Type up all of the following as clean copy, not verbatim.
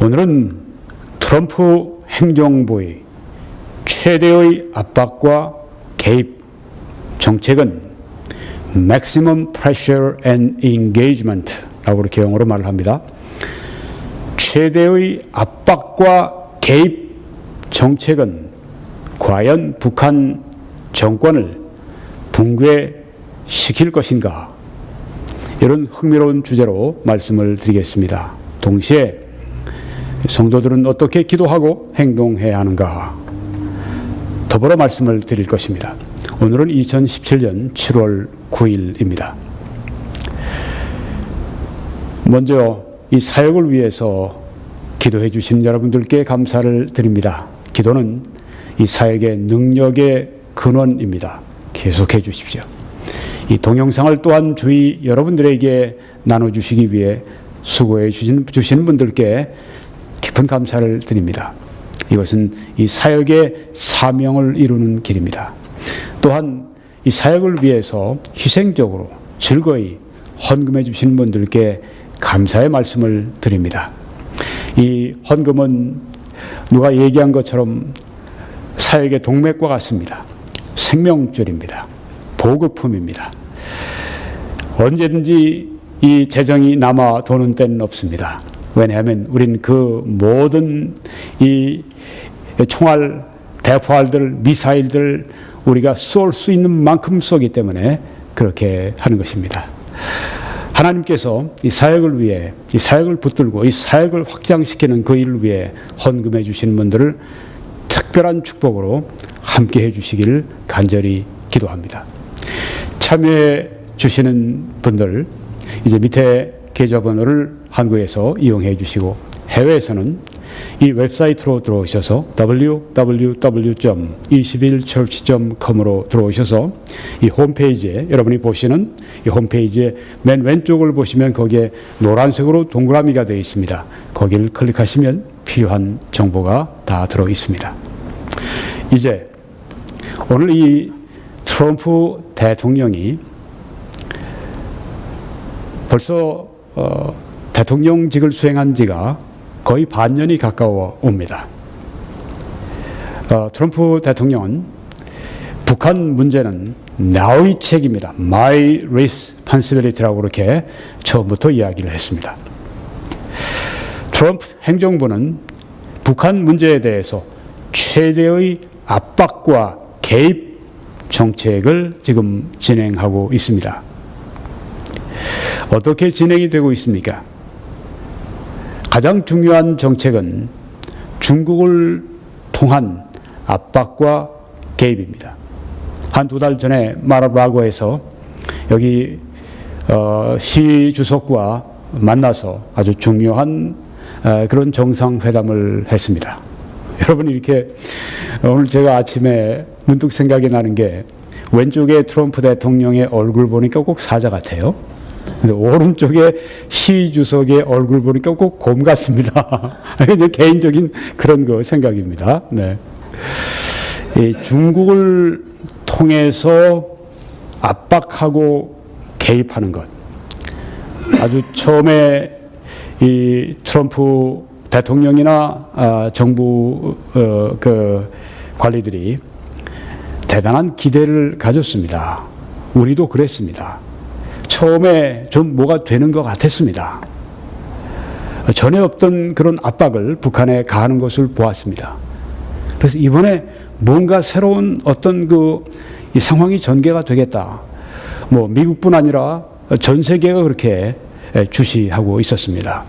오늘은 트럼프 행정부의 최대의 압박과 개입 정책은 Maximum Pressure and Engagement 라고 이렇게 영어로 말을 합니다. 최대의 압박과 개입 정책은 과연 북한 정권을 붕괴시킬 것인가? 이런 흥미로운 주제로 말씀을 드리겠습니다. 동시에 성도들은 어떻게 기도하고 행동해야 하는가? 더불어 말씀을 드릴 것입니다. 오늘은 2017년 7월 9일입니다. 먼저 이 사역을 위해서 기도해 주신 여러분들께 감사를 드립니다. 기도는 이 사역의 능력의 근원입니다. 계속해 주십시오. 이 동영상을 또한 주위 여러분들에게 나눠주시기 위해 수고해 주시는 분들께 깊은 감사를 드립니다. 이것은 이 사역의 사명을 이루는 길입니다. 또한 이 사역을 위해서 희생적으로 즐거이 헌금해 주시는 분들께 감사의 말씀을 드립니다. 이 헌금은 누가 얘기한 것처럼 사역의 동맥과 같습니다. 생명줄입니다. 보급품입니다. 언제든지 이 재정이 남아 도는 때는 없습니다. 왜냐하면 우린 그 모든 이 총알, 대포알들, 미사일들 우리가 쏠 수 있는 만큼 쏘기 때문에 그렇게 하는 것입니다. 하나님께서 이 사역을 위해, 이 사역을 붙들고 이 사역을 확장시키는 그 일을 위해 헌금해 주시는 분들을 특별한 축복으로 함께 해 주시기를 간절히 기도합니다. 참여해 주시는 분들 이제 밑에 계좌번호를 한국에서 이용해 주시고 해외에서는 이 웹사이트로 들어오셔서 www.21church.com으로 들어오셔서 이 홈페이지에 여러분이 보시는 이 홈페이지에 맨 왼쪽을 보시면 거기에 노란색으로 동그라미가 되어 있습니다. 거기를 클릭하시면 필요한 정보가 다 들어 있습니다. 이제 오늘 이 트럼프 대통령이 벌써 대통령직을 수행한 지가 거의 반년이 가까워 옵니다. 트럼프 대통령은 북한 문제는 나의 책임이다. My responsibility라고 그렇게 처음부터 이야기를 했습니다. 트럼프 행정부는 북한 문제에 대해서 최대의 압박과 개입 정책을 지금 진행하고 있습니다. 어떻게 진행이 되고 있습니까? 가장 중요한 정책은 중국을 통한 압박과 개입입니다. 한두 달 전에 마라바고에서 여기 시 주석과 만나서 아주 중요한 그런 정상회담을 했습니다. 여러분 이렇게 오늘 제가 아침에 문득 생각이 나는 게 왼쪽에 트럼프 대통령의 얼굴 보니까 꼭 사자 같아요. 근데 오른쪽에 시 주석의 얼굴 보니까 꼭 곰 같습니다. 이제 개인적인 그런 거 생각입니다. 네. 이 중국을 통해서 압박하고 개입하는 것. 아주 처음에 이 트럼프 대통령이나 정부 그 관리들이 대단한 기대를 가졌습니다. 우리도 그랬습니다. 처음에 좀 뭐가 되는 것 같았습니다. 전에 없던 그런 압박을 북한에 가하는 것을 보았습니다. 그래서 이번에 뭔가 새로운 어떤 이 상황이 전개가 되겠다. 뭐 미국뿐 아니라 전 세계가 그렇게 주시하고 있었습니다.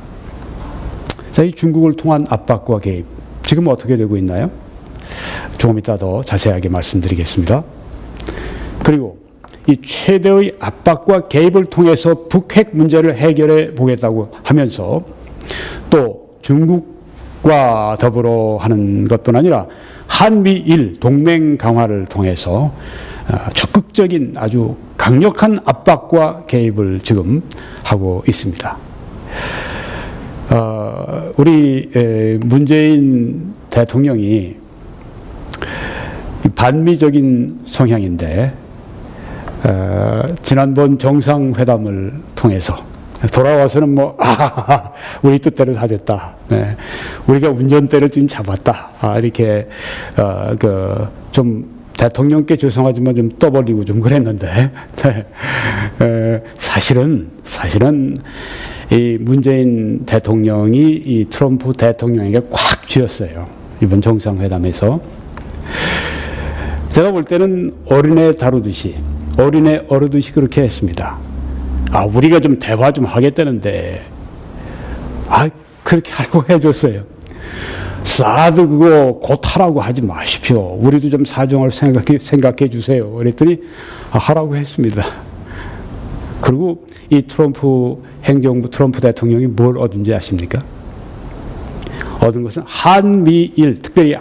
자, 이 중국을 통한 압박과 개입 지금 어떻게 되고 있나요? 조금 이따 더 자세하게 말씀드리겠습니다. 그리고 이 최대의 압박과 개입을 통해서 북핵 문제를 해결해 보겠다고 하면서 또 중국과 더불어 하는 것뿐 아니라 한미일 동맹 강화를 통해서 적극적인 아주 강력한 압박과 개입을 지금 하고 있습니다. 우리 문재인 대통령이 반미적인 성향인데 지난번 정상회담을 통해서 돌아와서는 우리 뜻대로 다 됐다. 네. 우리가 운전대를 좀 잡았다. 이렇게 좀 대통령께 죄송하지만 좀 떠벌리고 좀 그랬는데 네. 사실은 이 문재인 대통령이 이 트럼프 대통령에게 꽉 쥐었어요. 이번 정상회담에서. 제가 볼 때는 어린애 다루듯이 어린애 어르듯이 그렇게 했습니다. 우리가 좀 대화 좀 하겠다는데 그렇게 하라고 해줬어요. 사드 그거 곧 하라고 하지 마십시오. 우리도 좀 사정을 생각해 주세요. 그랬더니 하라고 했습니다. 그리고 이 트럼프 행정부 트럼프 대통령이 뭘 얻은지 아십니까? 얻은 것은 한미일, 특별히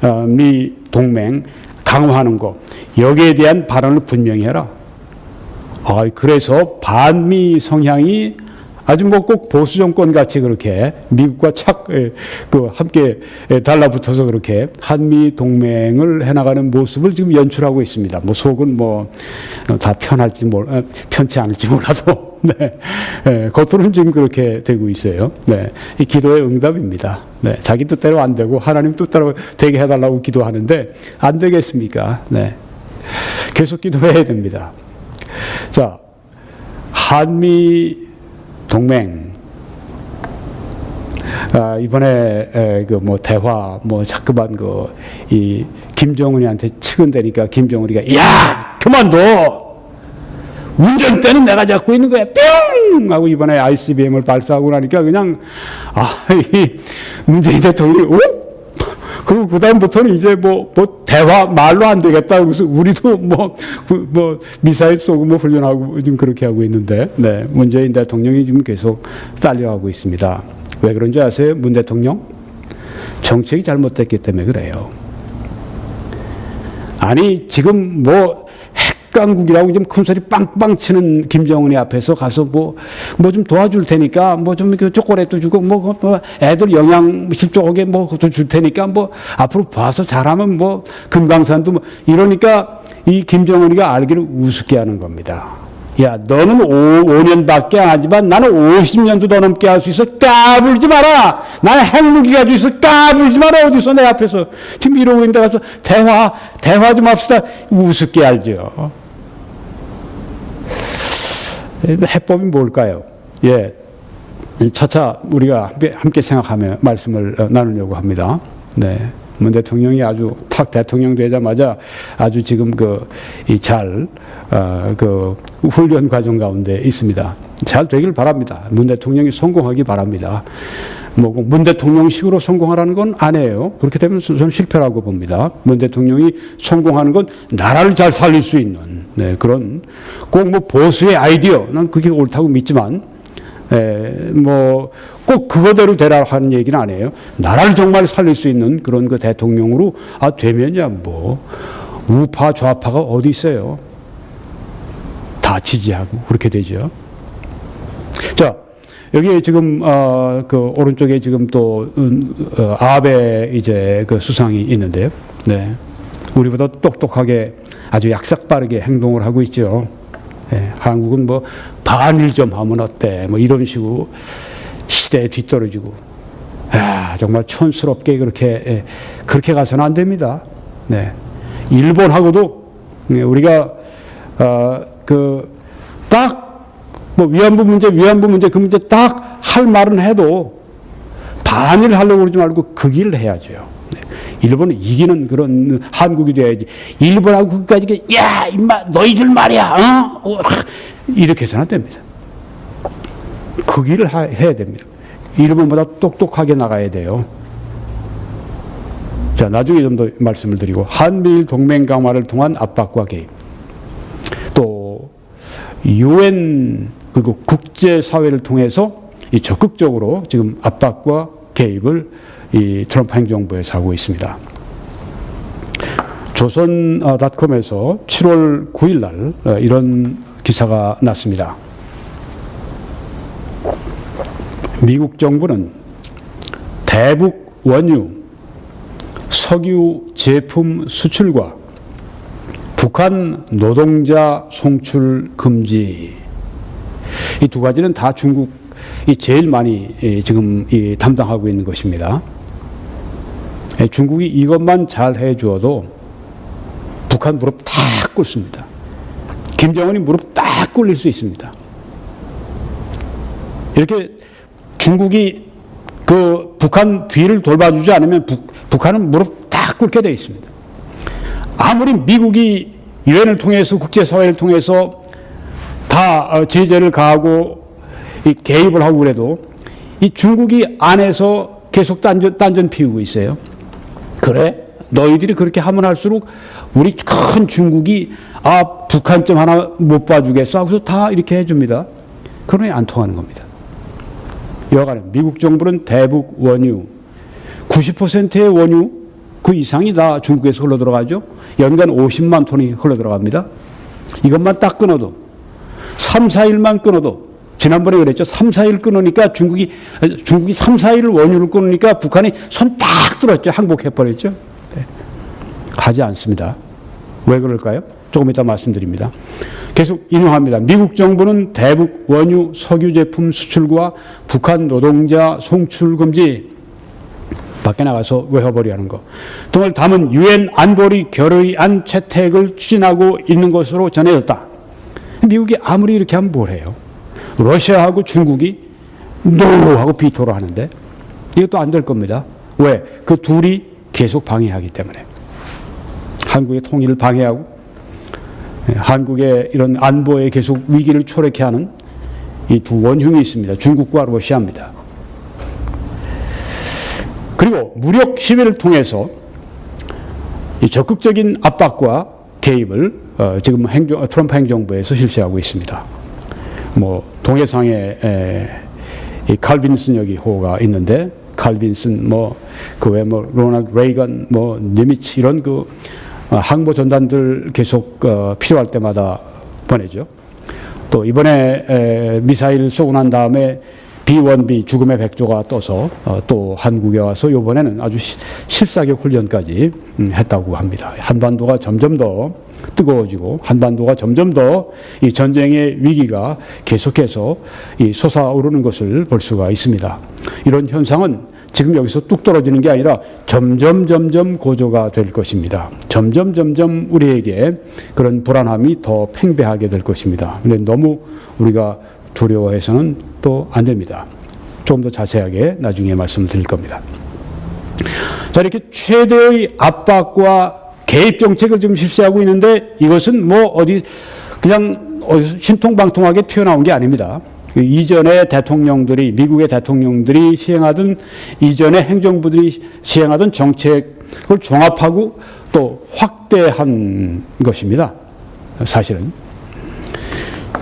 한미 동맹 강화하는 거, 여기에 대한 발언을 분명히 해라. 그래서 반미 성향이 아주 뭐 꼭 보수 정권 같이 그렇게 미국과 함께 달라붙어서 그렇게 한미 동맹을 해나가는 모습을 지금 연출하고 있습니다. 뭐 속은 다 편치 않을지 몰라도 네. 겉으로는 지금 그렇게 되고 있어요. 네. 이 기도의 응답입니다. 네. 자기 뜻대로 안 되고 하나님 뜻대로 되게 해달라고 기도하는데 안 되겠습니까? 네. 계속 기도해야 됩니다. 자, 한미 동맹 이번에 대화 자꾸만 이 김정은이한테 측은대니까 김정은이가 야 그만둬 운전대는 내가 잡고 있는 거야 뿅 하고 이번에 ICBM을 발사하고 나니까 그냥 이 문재인 대통령이 그리고 그다음부터는 이제 대화 말로 안 되겠다. 그래서 우리도 미사일 쏘고 훈련하고 지금 그렇게 하고 있는데, 네. 문재인 대통령이 지금 계속 딸려가고 있습니다. 왜 그런지 아세요? 문 대통령? 정책이 잘못됐기 때문에 그래요. 아니, 지금 핵강국이라고 좀 큰 소리 빵빵 치는 김정은이 앞에서 가서 좀 도와줄 테니까 좀 초콜릿도 주고 애들 영양실 쪽에 그것도 줄 테니까 앞으로 봐서 잘하면 금강산도 이러니까 이 김정은이가 알기를 우습게 하는 겁니다. 야, 너는 5년밖에 안 하지만 나는 50년도 더 넘게 할 수 있어. 까불지 마라. 나는 핵무기 가지고 있어. 까불지 마라. 어디서 내 앞에서 지금 이러고 있는데 가서 대화 좀 합시다. 우습게 알죠. 해법이 뭘까요? 예, 차차 우리가 함께 생각하며 말씀을 나누려고 합니다. 네, 문 대통령이 아주 탁 대통령 되자마자 아주 지금 훈련 과정 가운데 있습니다. 잘 되길 바랍니다. 문 대통령이 성공하기 바랍니다. 문 대통령식으로 성공하라는 건 아니에요. 그렇게 되면 저는 실패라고 봅니다. 문 대통령이 성공하는 건 나라를 잘 살릴 수 있는 그런 꼭 보수의 아이디어, 난 그게 옳다고 믿지만 꼭 그거대로 되라 하는 얘기는 아니에요. 나라를 정말 살릴 수 있는 그런 대통령으로 되면야 우파 좌파가 어디 있어요? 다 지지하고 그렇게 되죠. 자. 여기 지금 오른쪽에 지금 또 아베 이제 수상이 있는데요. 네, 우리보다 똑똑하게 아주 약삭빠르게 행동을 하고 있죠. 네, 한국은 반일 좀 하면 어때? 이런 식으로 시대에 뒤떨어지고, 정말 촌스럽게 그렇게 가서는 안 됩니다. 네, 일본하고도 우리가 딱 위안부 문제 그 문제 딱 할 말은 해도 반일 하려고 그러지 말고 그 길을 해야죠. 네. 일본은 이기는 그런 한국이 돼야지. 일본하고 거기까지 야 임마 너희들 말이야 이렇게 해서는 안 됩니다. 그 길을 해야 됩니다. 일본보다 똑똑하게 나가야 돼요. 자, 나중에 좀 더 말씀을 드리고 한미일 동맹 강화를 통한 압박과 개입, 또 UN 그리고 국제사회를 통해서 적극적으로 지금 압박과 개입을 이 트럼프 행정부에서 하고 있습니다. 조선닷컴에서 7월 9일 날 이런 기사가 났습니다. 미국 정부는 대북 원유, 석유 제품 수출과 북한 노동자 송출 금지, 이 두 가지는 다 중국 이 제일 많이 지금 담당하고 있는 것입니다. 중국이 이것만 잘 해주어도 북한 무릎 딱 꿇습니다. 김정은이 무릎 딱 꿇릴 수 있습니다. 이렇게 중국이 그 북한 뒤를 돌봐주지 않으면 북한은 무릎 딱 꿇게 되어 있습니다. 아무리 미국이 유엔을 통해서 국제사회를 통해서 다 제재를 가하고 개입을 하고 그래도 이 중국이 안에서 계속 딴전 피우고 있어요. 그래? 너희들이 그렇게 하면 할수록 우리 큰 중국이 북한점 하나 못 봐주겠어 하고서 다 이렇게 해줍니다. 그러니 안 통하는 겁니다. 여간에 미국 정부는 대북 원유 90%의 원유 그 이상이 다 중국에서 흘러들어가죠. 연간 50만 톤이 흘러들어갑니다. 이것만 딱 끊어도 3, 4일만 끊어도 지난번에 그랬죠. 3, 4일 끊으니까 중국이 3, 4일 원유를 끊으니까 북한이 손 딱 들었죠. 항복해버렸죠. 네. 하지 않습니다. 왜 그럴까요? 조금 이따 말씀드립니다. 계속 인용합니다. 미국 정부는 대북 원유 석유 제품 수출과 북한 노동자 송출 금지, 밖에 나가서 외화벌이 하는 거 등을 담은 유엔 안보리 결의안 채택을 추진하고 있는 것으로 전해졌다. 미국이 아무리 이렇게 하면 뭘 해요? 러시아하고 중국이 노하고 비토를 하는데 이것도 안 될 겁니다. 왜? 그 둘이 계속 방해하기 때문에. 한국의 통일을 방해하고 한국의 이런 안보에 계속 위기를 초래케 하는 이 두 원흉이 있습니다. 중국과 러시아입니다. 그리고 무력 시위를 통해서 이 적극적인 압박과 개입을 지금 트럼프 행정부에서 실시하고 있습니다. 뭐 동해상에 이 칼빈슨 여기호가 있는데 칼빈슨 그 외 로널드 레이건 니미츠 이런 그 항모 전단들 계속 필요할 때마다 보내죠. 또 이번에 미사일 쏘고 난 다음에 B-1B 죽음의 백조가 떠서 또 한국에 와서 이번에는 아주 실사격 훈련까지 했다고 합니다. 한반도가 점점 더 뜨거워지고 한반도가 점점 더 이 전쟁의 위기가 계속해서 솟아오르는 것을 볼 수가 있습니다. 이런 현상은 지금 여기서 뚝 떨어지는 게 아니라 점점 고조가 될 것입니다. 점점 우리에게 그런 불안함이 더 팽배하게 될 것입니다. 그런데 너무 우리가 두려워해서는 또 안 됩니다. 좀 더 자세하게 나중에 말씀을 드릴 겁니다. 자, 이렇게 최대의 압박과 개입 정책을 지금 실시하고 있는데 이것은 그냥 신통방통하게 튀어나온 게 아닙니다. 이전의 대통령들이, 미국의 대통령들이 시행하던 이전의 행정부들이 시행하던 정책을 종합하고 또 확대한 것입니다. 사실은.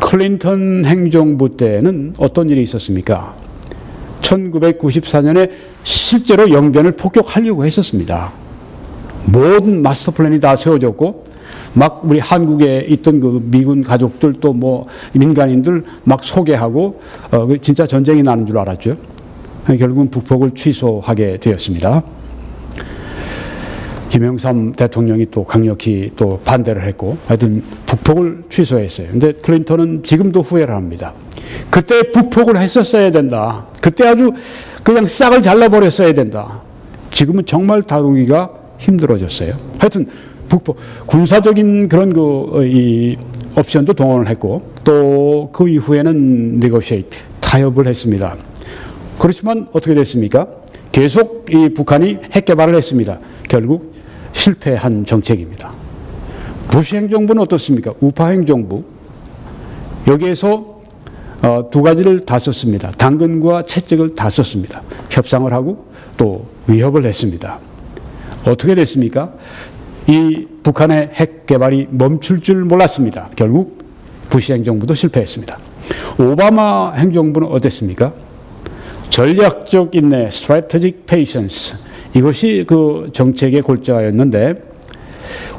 클린턴 행정부 때는 어떤 일이 있었습니까? 1994년에 실제로 영변을 폭격하려고 했었습니다. 모든 마스터 플랜이 다 세워졌고 막 우리 한국에 있던 그 미군 가족들 또 민간인들 막 소개하고 진짜 전쟁이 나는 줄 알았죠. 결국은 북폭을 취소하게 되었습니다. 김영삼 대통령이 또 강력히 또 반대를 했고 하여튼 북폭을 취소했어요. 근데 클린턴은 지금도 후회를 합니다. 그때 북폭을 했었어야 된다. 그때 아주 그냥 싹을 잘라버렸어야 된다. 지금은 정말 다루기가 힘들어졌어요. 하여튼 북폭 군사적인 그런 이 옵션도 동원을 했고 또 그 이후에는 negotiate 타협을 했습니다. 그렇지만 어떻게 됐습니까? 계속 이 북한이 핵 개발을 했습니다. 결국 실패한 정책입니다. 부시 행정부는 어떻습니까? 우파 행정부 여기에서 두 가지를 다 썼습니다. 당근과 채찍을 다 썼습니다. 협상을 하고 또 위협을 했습니다. 어떻게 됐습니까? 이 북한의 핵 개발이 멈출 줄 몰랐습니다. 결국 부시 행정부도 실패했습니다. 오바마 행정부는 어땠습니까? 전략적 인내, strategic patience, 이것이 그 정책의 골자였는데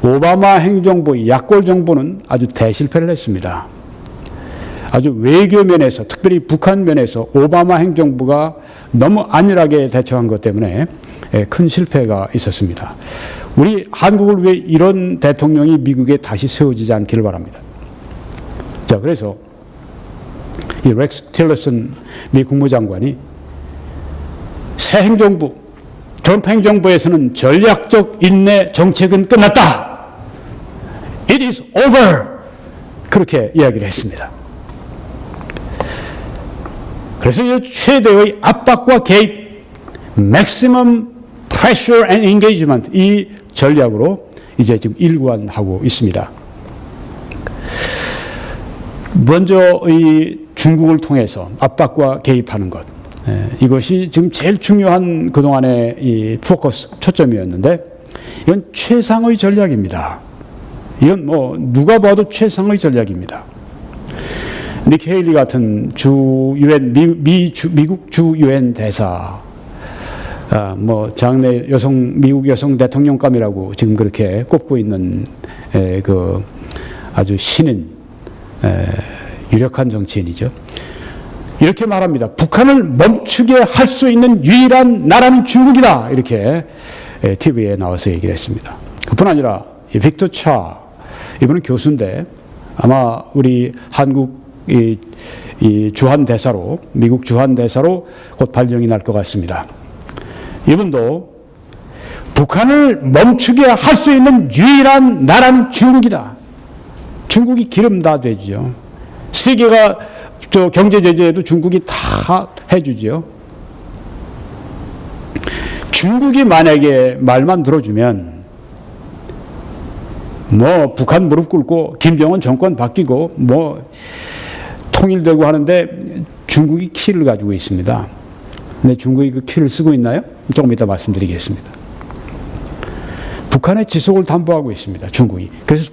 오바마 행정부, 약골 정부는 아주 대실패를 했습니다. 아주 외교 면에서, 특별히 북한 면에서 오바마 행정부가 너무 안일하게 대처한 것 때문에 큰 실패가 있었습니다. 우리 한국을 위해 이런 대통령이 미국에 다시 세워지지 않기를 바랍니다. 자, 그래서 이 렉스 틸러슨 미 국무장관이 새 행정부, 트럼프 행정부에서는 전략적 인내 정책은 끝났다. It is over. 그렇게 이야기를 했습니다. 그래서 이 최대의 압박과 개입, maximum pressure and engagement, 이 전략으로 이제 지금 일관하고 있습니다. 먼저 이 중국을 통해서 압박과 개입하는 것, 이것이 지금 제일 중요한 그동안의 이 포커스, 초점이었는데 이건 최상의 전략입니다. 이건 뭐 누가 봐도 최상의 전략입니다. 니키 헤일리 같은 미국 주 유엔 대사, 뭐 장래 미국 여성 대통령감이라고 지금 그렇게 꼽고 있는 그 아주 신인 유력한 정치인이죠. 이렇게 말합니다. 북한을 멈추게 할 수 있는 유일한 나라는 중국이다. 이렇게 TV에 나와서 얘기를 했습니다. 그뿐 아니라 빅터 차, 이분은 교수인데 아마 우리 한국 이 주한 대사로, 미국 주한 대사로 곧 발령이 날 것 같습니다. 이분도 북한을 멈추게 할 수 있는 유일한 나라는 중국이다. 중국이 기름 다 되죠. 세계가 저 경제 제재도 중국이 다 해주죠. 중국이 만약에 말만 들어주면 뭐 북한 무릎 꿇고 김정은 정권 바뀌고 뭐 통일되고 하는데 중국이 키를 가지고 있습니다. 근데 중국이 그 키를 쓰고 있나요? 조금 이따 말씀드리겠습니다. 북한의 지속을 담보하고 있습니다. 중국이. 그래서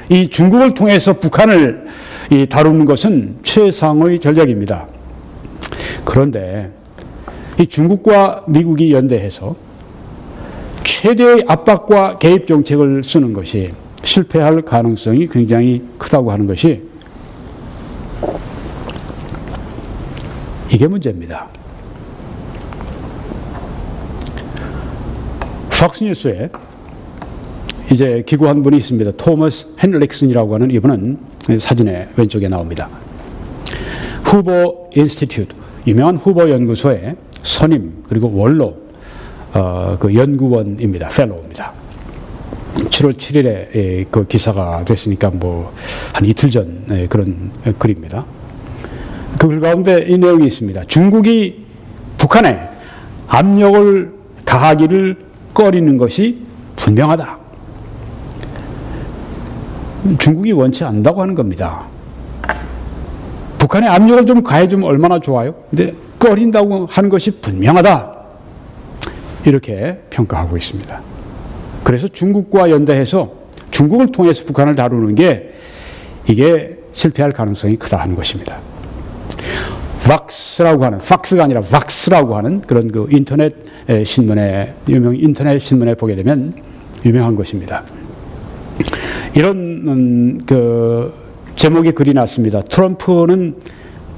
이 중국을 통해서 북한을 다루는 것은 최상의 전략입니다. 그런데 이 중국과 미국이 연대해서 최대의 압박과 개입 정책을 쓰는 것이 실패할 가능성이 굉장히 크다고 하는 것이 이게 문제입니다. 팍스뉴스에 이제 기고한 분이 있습니다. 토머스 헨릭슨이라고 하는 이분은 사진의 왼쪽에 나옵니다. 후보 인스티튜트, 유명한 후보 연구소의 선임 그리고 원로 그 연구원입니다. 펠로우입니다. 7월 7일에 그 기사가 됐으니까 뭐 한 이틀 전 그런 글입니다. 그 글 가운데 이 내용이 있습니다. 중국이 북한에 압력을 가하기를 꺼리는 것이 분명하다. 중국이 원치 않는다고 하는 겁니다. 북한에 압력을 좀 가해주면 얼마나 좋아요? 근데 꺼린다고 하는 것이 분명하다. 이렇게 평가하고 있습니다. 그래서 중국과 연대해서 중국을 통해서 북한을 다루는 게 이게 실패할 가능성이 크다 하는 것입니다. 왁스라고 하는, 팍스가 아니라 왁스라고 하는 그런 그 인터넷 신문에 보게 되면 유명한 것입니다. 이런 그 제목의 글이 났습니다. 트럼프는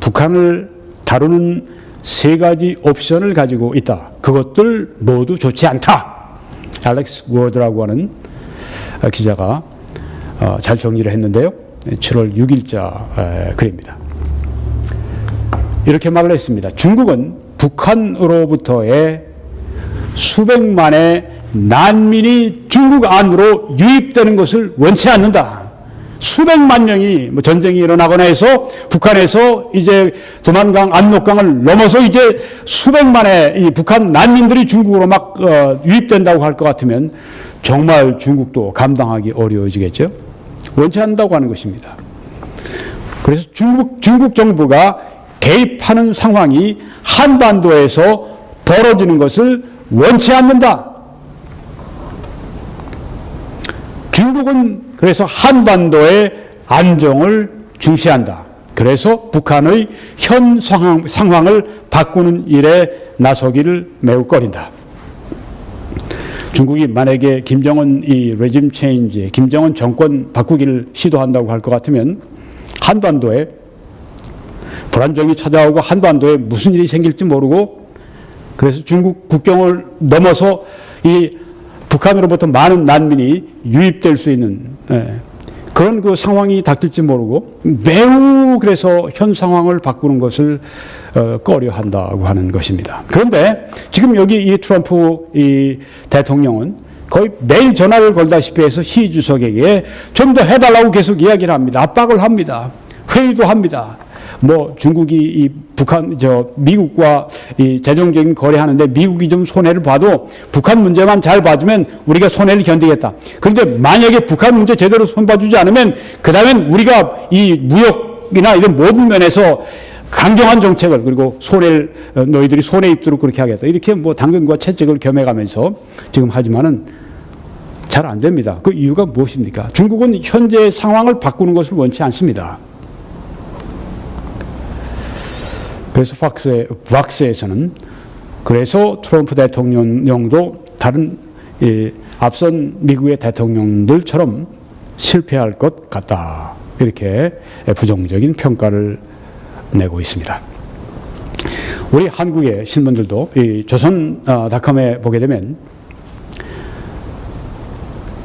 북한을 다루는 3가지 옵션을 가지고 있다. 그것들 모두 좋지 않다. 알렉스 워드라고 하는 기자가 잘 정리를 했는데요. 7월 6일자 글입니다. 이렇게 말을 했습니다. 중국은 북한으로부터의 수백만의 난민이 중국 안으로 유입되는 것을 원치 않는다. 수백만 명이 뭐 전쟁이 일어나거나 해서 북한에서 이제 두만강, 압록강을 넘어서 이제 수백만의 이 북한 난민들이 중국으로 막 유입된다고 할 것 같으면 정말 중국도 감당하기 어려워지겠죠. 원치 않는다고 하는 것입니다. 그래서 중국 정부가 개입하는 상황이 한반도에서 벌어지는 것을 원치 않는다. 중국은 그래서 한반도의 안정을 중시한다. 그래서 북한의 현 상황을 바꾸는 일에 나서기를 매우 꺼린다. 중국이 만약에 김정은 이 레짐 체인지, 김정은 정권 바꾸기를 시도한다고 할 것 같으면 한반도에 불안정이 찾아오고 한반도에 무슨 일이 생길지 모르고 그래서 중국 국경을 넘어서 이 북한으로부터 많은 난민이 유입될 수 있는 그런 그 상황이 닥칠지 모르고 매우 그래서 현 상황을 바꾸는 것을 꺼려한다고 하는 것입니다. 그런데 지금 여기 이 트럼프 이 대통령은 거의 매일 전화를 걸다시피 해서 시 주석에게 좀 더 해달라고 계속 이야기를 합니다. 압박을 합니다. 회의도 합니다. 뭐 중국이 이 미국과 이 재정적인 거래하는데 미국이 좀 손해를 봐도 북한 문제만 잘 봐주면 우리가 손해를 견디겠다. 그런데 만약에 북한 문제 제대로 손봐주지 않으면 그 다음엔 우리가 이 무역이나 이런 모든 면에서 강경한 정책을 그리고 손해를 너희들이 손해 입도록 그렇게 하겠다. 이렇게 뭐 당근과 채찍을 겸해가면서 지금 하지만은 잘 안 됩니다. 그 이유가 무엇입니까? 중국은 현재 상황을 바꾸는 것을 원치 않습니다. 그래서 박스에서는 그래서 트럼프 대통령도 다른 앞선 미국의 대통령들처럼 실패할 것 같다. 이렇게 부정적인 평가를 내고 있습니다. 우리 한국의 신문들도 이 조선닷컴에 보게 되면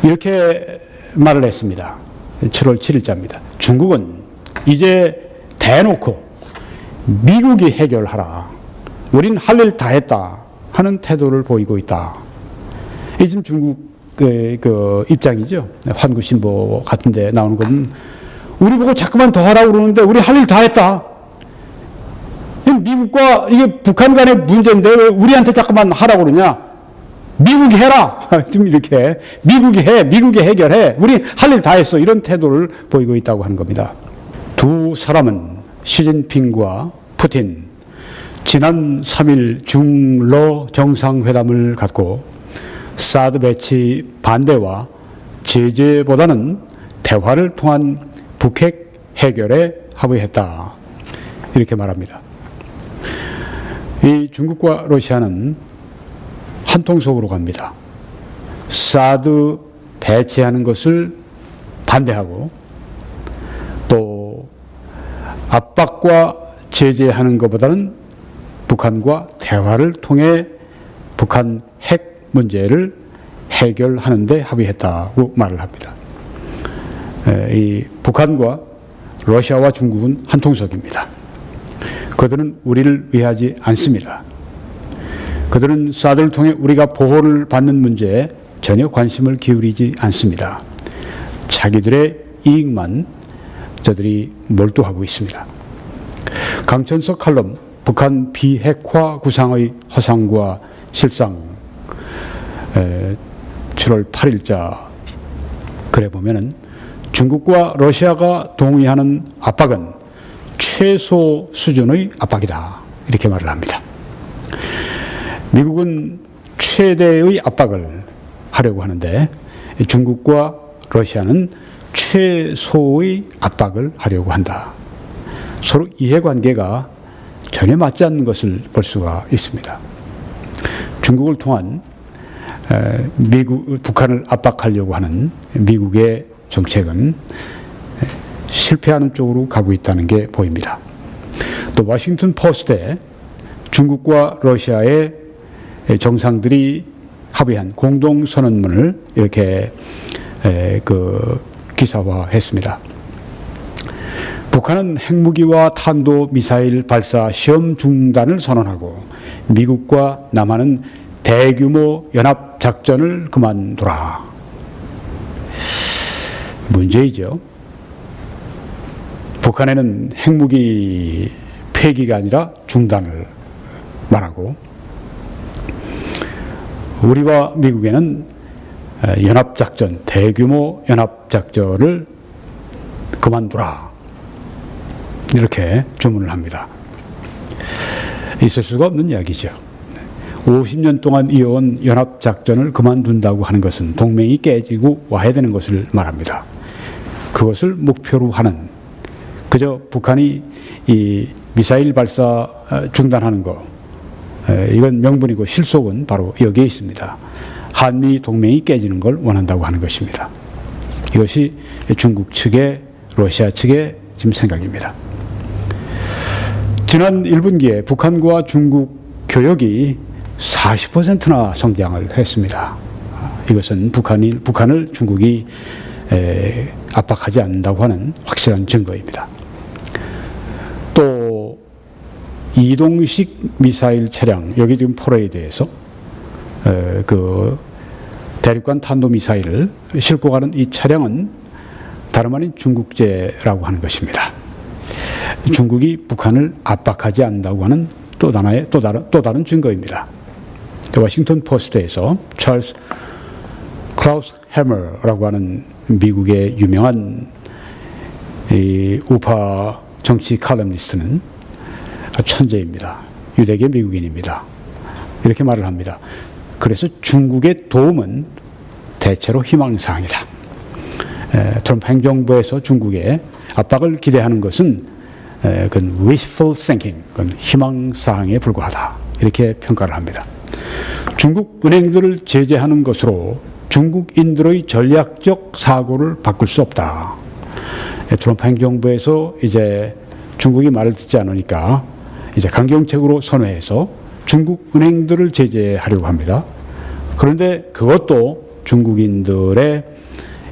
이렇게 말을 했습니다. 7월 7일자입니다. 중국은 이제 대놓고 미국이 해결하라. 우린 할 일 다 했다 하는 태도를 보이고 있다. 이 지금 중국의 그 입장이죠. 환구신보 같은 데 나오는 건 우리 보고 자꾸만 더 하라고 그러는데 우리 할 일 다 했다. 미국과 이게 북한 간의 문제인데 왜 우리한테 자꾸만 하라고 그러냐? 미국이 해라. 좀 이렇게 미국이 해결해. 우리 할 일 다 했어. 이런 태도를 보이고 있다고 하는 겁니다. 두 사람은 시진핑과 푸틴 지난 3일 중러 정상회담을 갖고 사드 배치 반대와 제재보다는 대화를 통한 북핵 해결에 합의했다. 이렇게 말합니다. 이 중국과 러시아는 한통속으로 갑니다. 사드 배치하는 것을 반대하고 또 압박과 제재하는 것보다는 북한과 대화를 통해 북한 핵 문제를 해결하는 데 합의했다고 말을 합니다. 이 북한과 러시아와 중국은 한통속입니다. 그들은 우리를 위하지 않습니다. 그들은 사드를 통해 우리가 보호를 받는 문제에 전혀 관심을 기울이지 않습니다. 자기들의 이익만 저들이 몰두하고 있습니다. 강천석 칼럼 북한 비핵화 구상의 허상과 실상 7월 8일자 글에 보면은 중국과 러시아가 동의하는 압박은 최소 수준의 압박이다. 이렇게 말을 합니다. 미국은 최대의 압박을 하려고 하는데 중국과 러시아는 최소의 압박을 하려고 한다. 서로 이해관계가 전혀 맞지 않는 것을 볼 수가 있습니다. 중국을 통한 북한을 압박하려고 하는 미국의 정책은 실패하는 쪽으로 가고 있다는 게 보입니다. 또 워싱턴 포스트에 중국과 러시아의 정상들이 합의한 공동선언문을 이렇게 기사화했습니다. 북한은 핵무기와 탄도미사일 발사 시험 중단을 선언하고 미국과 남한은 대규모 연합작전을 그만두라. 문제이죠. 북한에는 핵무기 폐기가 아니라 중단을 말하고 우리와 미국에는 연합작전, 대규모 연합작전을 그만두라. 이렇게 주문을 합니다. 있을 수가 없는 이야기죠. 50년 동안 이어온 연합작전을 그만둔다고 하는 것은 동맹이 깨지고 와야 되는 것을 말합니다. 그것을 목표로 하는 그저 북한이 이 미사일 발사 중단하는 거 이건 명분이고 실속은 바로 여기에 있습니다. 한미 동맹이 깨지는 걸 원한다고 하는 것입니다. 이것이 중국 측의 러시아 측의 지금 생각입니다. 지난 1분기에 북한과 중국 교역이 40%나 성장을 했습니다. 이것은 북한을 중국이 압박하지 않는다고 하는 확실한 증거입니다. 또 이동식 미사일 차량, 여기 지금 포레이드에서 그 대륙간 탄도미사일을 싣고 가는 이 차량은 다름 아닌 중국제라고 하는 것입니다. 중국이 북한을 압박하지 않는다고 하는 또 다른 증거입니다. 워싱턴 포스트에서 찰스 클라우스 해머라고 하는 미국의 유명한 이 우파 정치 칼럼니스트는 천재입니다. 유대계 미국인입니다. 이렇게 말을 합니다. 그래서 중국의 도움은 대체로 희망사항이다. 트럼프 행정부에서 중국에 압박을 기대하는 것은 그건 wishful thinking, 그건 희망사항에 불과하다. 이렇게 평가를 합니다. 중국 은행들을 제재하는 것으로 중국인들의 전략적 사고를 바꿀 수 없다. 트럼프 행정부에서 이제 중국이 말을 듣지 않으니까 이제 강경책으로 선회해서 중국 은행들을 제재하려고 합니다. 그런데 그것도 중국인들의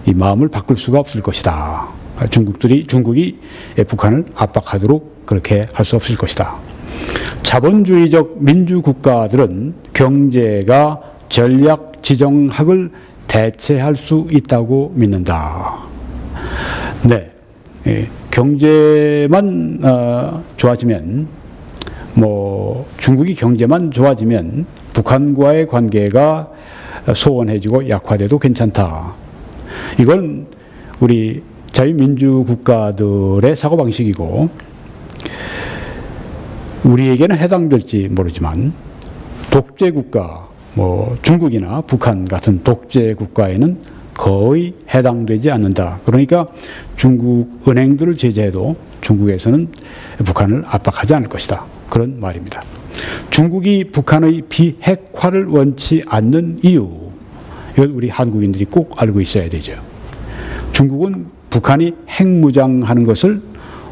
이 마음을 바꿀 수가 없을 것이다. 중국이 북한을 압박하도록 그렇게 할 수 없을 것이다. 자본주의적 민주국가들은 경제가 전략 지정학을 대체할 수 있다고 믿는다. 네, 경제만 좋아지면, 중국이 경제만 좋아지면 북한과의 관계가 소원해지고 약화돼도 괜찮다. 이건 우리 자유민주국가들의 사고방식이고 우리에게는 해당될지 모르지만 독재국가, 중국이나 북한 같은 독재국가에는 거의 해당되지 않는다. 그러니까 중국 은행들을 제재해도 중국에서는 북한을 압박하지 않을 것이다. 그런 말입니다. 중국이 북한의 비핵화를 원치 않는 이유, 이건 우리 한국인들이 꼭 알고 있어야 되죠. 중국은 북한이 핵무장하는 것을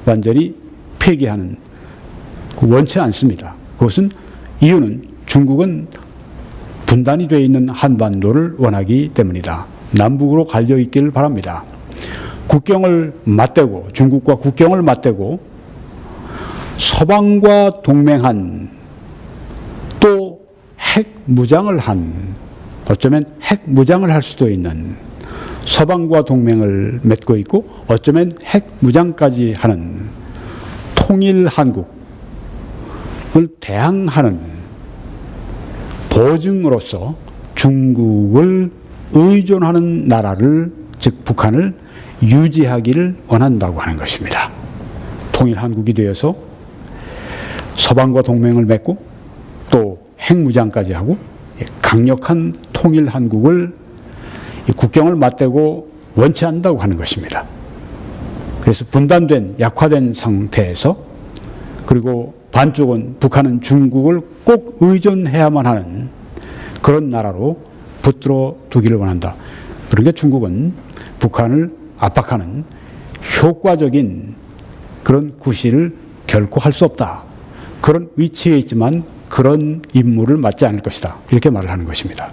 완전히 폐기하는, 원치 않습니다. 그것은 이유는 중국은 분단이 되어 있는 한반도를 원하기 때문이다. 남북으로 갈려 있기를 바랍니다. 국경을 맞대고, 중국과 국경을 맞대고 서방과 동맹한, 또 핵무장을 한, 어쩌면 핵무장을 할 수도 있는 서방과 동맹을 맺고 있고 어쩌면 핵무장까지 하는 통일 한국을 대항하는 보증으로서 중국을 의존하는 나라를, 즉 북한을 유지하기를 원한다고 하는 것입니다. 통일 한국이 되어서 서방과 동맹을 맺고 또 핵무장까지 하고 강력한 통일 한국을, 국경을 맞대고 원치 않는다고 하는 것입니다. 그래서 분단된, 약화된 상태에서, 그리고 반쪽은, 북한은 중국을 꼭 의존해야만 하는 그런 나라로 붙들어 두기를 원한다. 그러니까 중국은 북한을 압박하는 효과적인 그런 구실을 결코 할 수 없다. 그런 위치에 있지만 그런 임무를 맡지 않을 것이다. 이렇게 말을 하는 것입니다.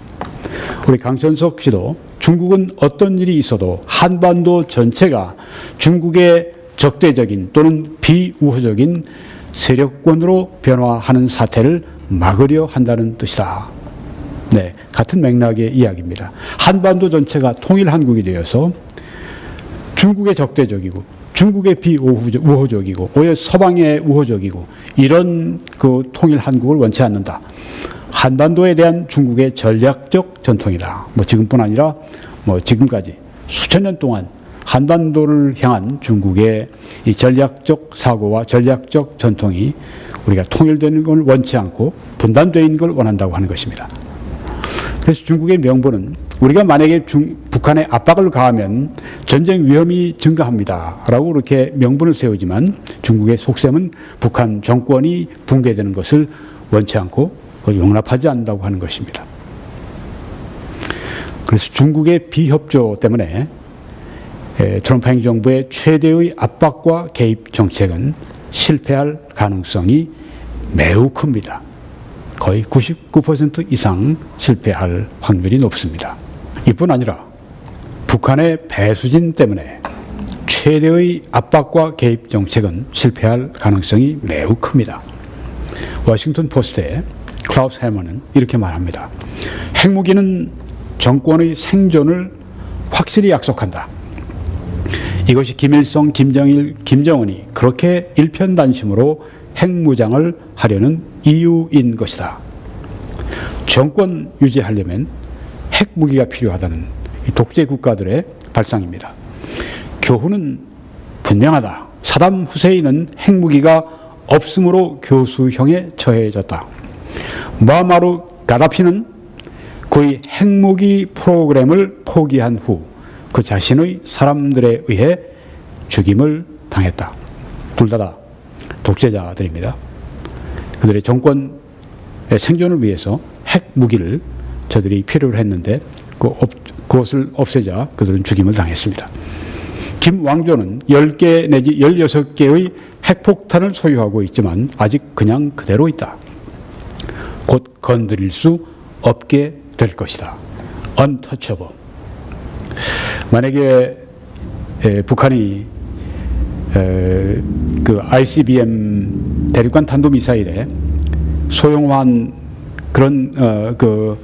우리 강천석 씨도 중국은 어떤 일이 있어도 한반도 전체가 중국의 적대적인 또는 비우호적인 세력권으로 변화하는 사태를 막으려 한다는 뜻이다. 네, 같은 맥락의 이야기입니다. 한반도 전체가 통일 한국이 되어서 중국의 적대적이고 중국의 비우호적이고 오히려 서방의 우호적이고 이런 그 통일 한국을 원치 않는다. 한반도에 대한 중국의 전략적 전통이다. 지금뿐 아니라 지금까지 수천 년 동안 한반도를 향한 중국의 이 전략적 사고와 전략적 전통이 우리가 통일되는 걸 원치 않고 분단되어 있는 걸 원한다고 하는 것입니다. 그래서 중국의 명분은 우리가 만약에 북한에 압박을 가하면 전쟁 위험이 증가합니다. 라고 그렇게 명분을 세우지만 중국의 속셈은 북한 정권이 붕괴되는 것을 원치 않고 그걸 용납하지 않는다고 하는 것입니다. 그래서 중국의 비협조 때문에 트럼프 행정부의 최대의 압박과 개입 정책은 실패할 가능성이 매우 큽니다. 거의 99% 이상 실패할 확률이 높습니다. 이뿐 아니라 북한의 배수진 때문에 최대의 압박과 개입 정책은 실패할 가능성이 매우 큽니다. 워싱턴 포스트의 클라우스 해머는 이렇게 말합니다. 핵무기는 정권의 생존을 확실히 약속한다. 이것이 김일성, 김정일, 김정은이 그렇게 일편단심으로 핵무장을 하려는 이유인 것이다. 정권 유지하려면 핵무기가 필요하다는 독재 국가들의 발상입니다. 교훈은 분명하다. 사담 후세인은 핵무기가 없음으로 교수형에 처해졌다. 무아마르 가다피는 그의 핵무기 프로그램을 포기한 후 그 자신의 사람들에 의해 죽임을 당했다. 둘 다 독재자들입니다. 그들의 정권의 생존을 위해서 핵무기를 저들이 필요로 했는데 그것을 없애자 그들은 죽임을 당했습니다. 김왕조는 10개 내지 16개의 핵폭탄을 소유하고 있지만 아직 그냥 그대로 있다. 곧 건드릴 수 없게 될 것이다. untouchable. 만약에 북한이 그 ICBM 대륙간 탄도미사일에 소형화한 그런 그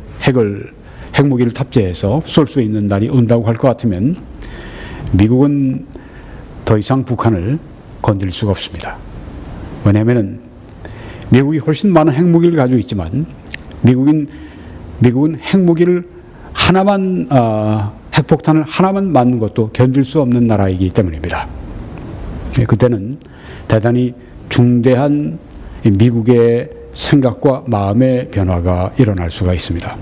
핵무기를 탑재해서 쏠 수 있는 날이 온다고 할 것 같으면 미국은 더 이상 북한을 건드릴 수가 없습니다. 왜냐하면 미국이 훨씬 많은 핵무기를 가지고 있지만 미국은 핵무기를 하나만 핵폭탄을 하나만 맞는 것도 견딜 수 없는 나라이기 때문입니다. 그때는 대단히 중대한 미국의 생각과 마음의 변화가 일어날 수가 있습니다.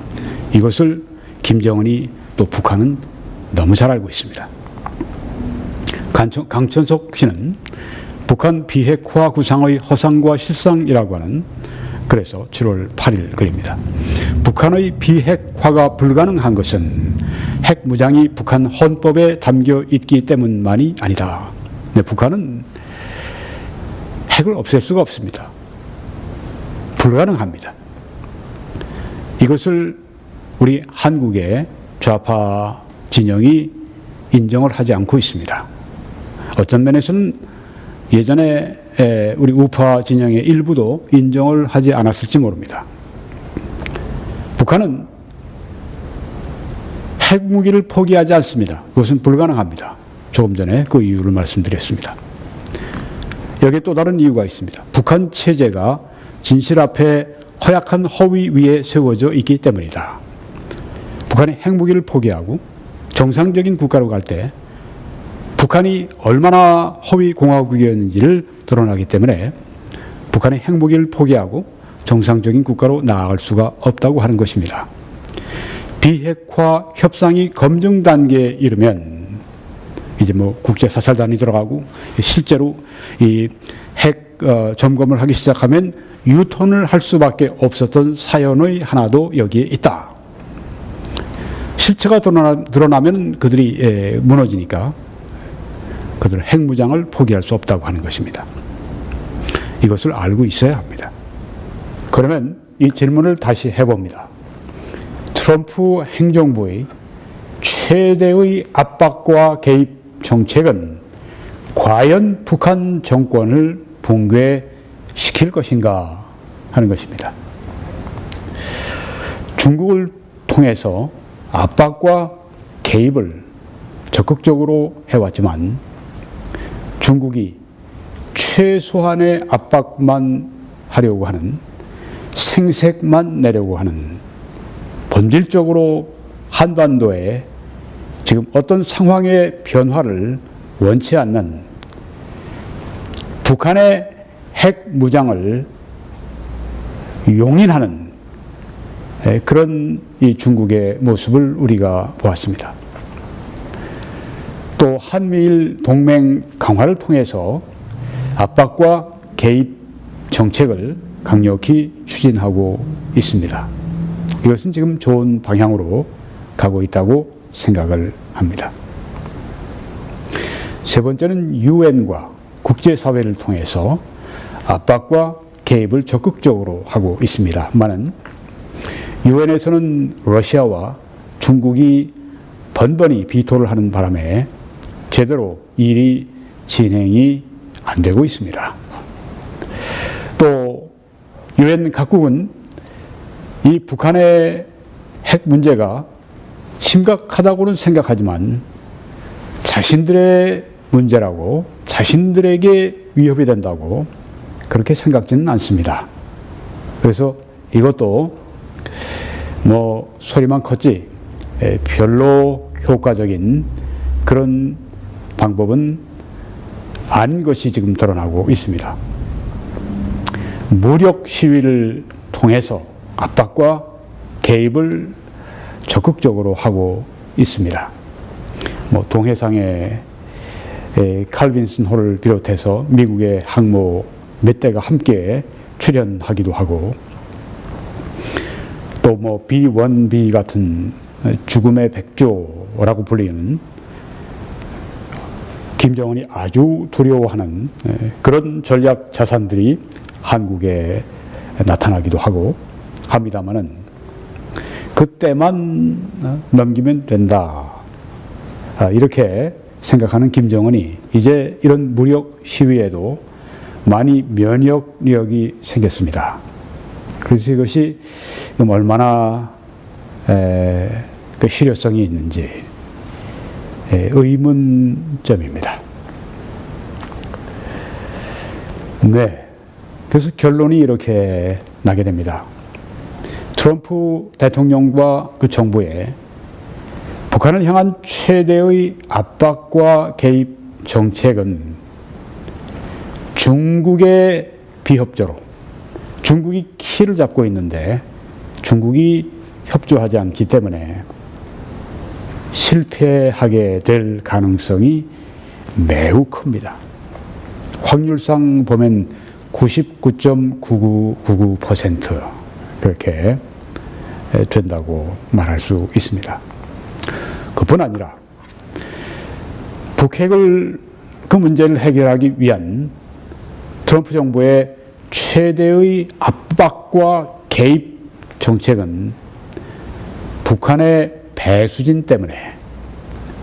이것을 김정은이 또 북한은 너무 잘 알고 있습니다. 강천석 씨는 북한 비핵화 구상의 허상과 실상이라고 하는 그래서 7월 8일 글입니다. 북한의 비핵화가 불가능한 것은 핵무장이 북한 헌법에 담겨 있기 때문만이 아니다. 네, 북한은 핵을 없앨 수가 없습니다. 불가능합니다. 이것을 우리 한국의 좌파 진영이 인정을 하지 않고 있습니다. 어떤 면에서는 예전에 우리 우파 진영의 일부도 인정을 하지 않았을지 모릅니다. 북한은 핵무기를 포기하지 않습니다. 그것은 불가능합니다. 조금 전에 그 이유를 말씀드렸습니다. 여기에 또 다른 이유가 있습니다. 북한 체제가 진실 앞에 허약한 허위 위에 세워져 있기 때문이다. 북한이 핵무기를 포기하고 정상적인 국가로 갈 때 북한이 얼마나 허위 공화국이었는지를 드러나기 때문에 북한이 핵무기를 포기하고 정상적인 국가로 나아갈 수가 없다고 하는 것입니다. 비핵화 협상이 검증 단계에 이르면 이제 뭐 국제사찰단이 들어가고 실제로 이 핵 점검을 하기 시작하면 유턴을 할 수밖에 없었던 사연의 하나도 여기에 있다. 실체가 드러나면 그들이 무너지니까 그들은 핵무장을 포기할 수 없다고 하는 것입니다. 이것을 알고 있어야 합니다. 그러면 이 질문을 다시 해봅니다. 트럼프 행정부의 최대의 압박과 개입 정책은 과연 북한 정권을 붕괴시킬 것인가 하는 것입니다. 중국을 통해서 압박과 개입을 적극적으로 해왔지만 중국이 최소한의 압박만 하려고 하는, 생색만 내려고 하는, 본질적으로 한반도에 지금 어떤 상황의 변화를 원치 않는 북한의 핵 무장을 용인하는 그런 이 중국의 모습을 우리가 보았습니다. 또 한미일 동맹 강화를 통해서 압박과 개입 정책을 강력히 추진하고 있습니다. 이것은 지금 좋은 방향으로 가고 있다고 생각을 합니다. 세 번째는 유엔과 국제사회를 통해서 압박과 개입을 적극적으로 하고 있습니다만은 유엔에서는 러시아와 중국이 번번이 비토를 하는 바람에 제대로 일이 진행이 안 되고 있습니다. 또 유엔 각국은 이 북한의 핵 문제가 심각하다고는 생각하지만 자신들의 문제라고, 자신들에게 위협이 된다고 그렇게 생각지는 않습니다. 그래서 이것도 뭐 소리만 컸지 별로 효과적인 그런 방법은 아닌 것이 지금 드러나고 있습니다. 무력 시위를 통해서 압박과 개입을 적극적으로 하고 있습니다. 뭐 동해상에 칼빈슨 호를 비롯해서 미국의 항모 몇 대가 함께 출연하기도 하고, 또 뭐 B-1B 같은 죽음의 백조라고 불리는 김정은이 아주 두려워하는 그런 전략 자산들이 한국에 나타나기도 하고 합니다마는 그때만 넘기면 된다, 이렇게 생각하는 김정은이 이제 이런 무력 시위에도 많이 면역력이 생겼습니다. 그래서 이것이 얼마나 그 실효성이 있는지 의문점입니다. 네, 그래서 결론이 이렇게 나게 됩니다. 트럼프 대통령과 그 정부의 북한을 향한 최대의 압박과 개입 정책은 중국의 비협조로, 중국이 키를 잡고 있는데 중국이 협조하지 않기 때문에 실패하게 될 가능성이 매우 큽니다. 확률상 보면 99.9999% 그렇게 된다고 말할 수 있습니다. 그뿐 아니라 북핵을, 그 문제를 해결하기 위한 트럼프 정부의 최대의 압박과 개입 정책은 북한의 배수진 때문에,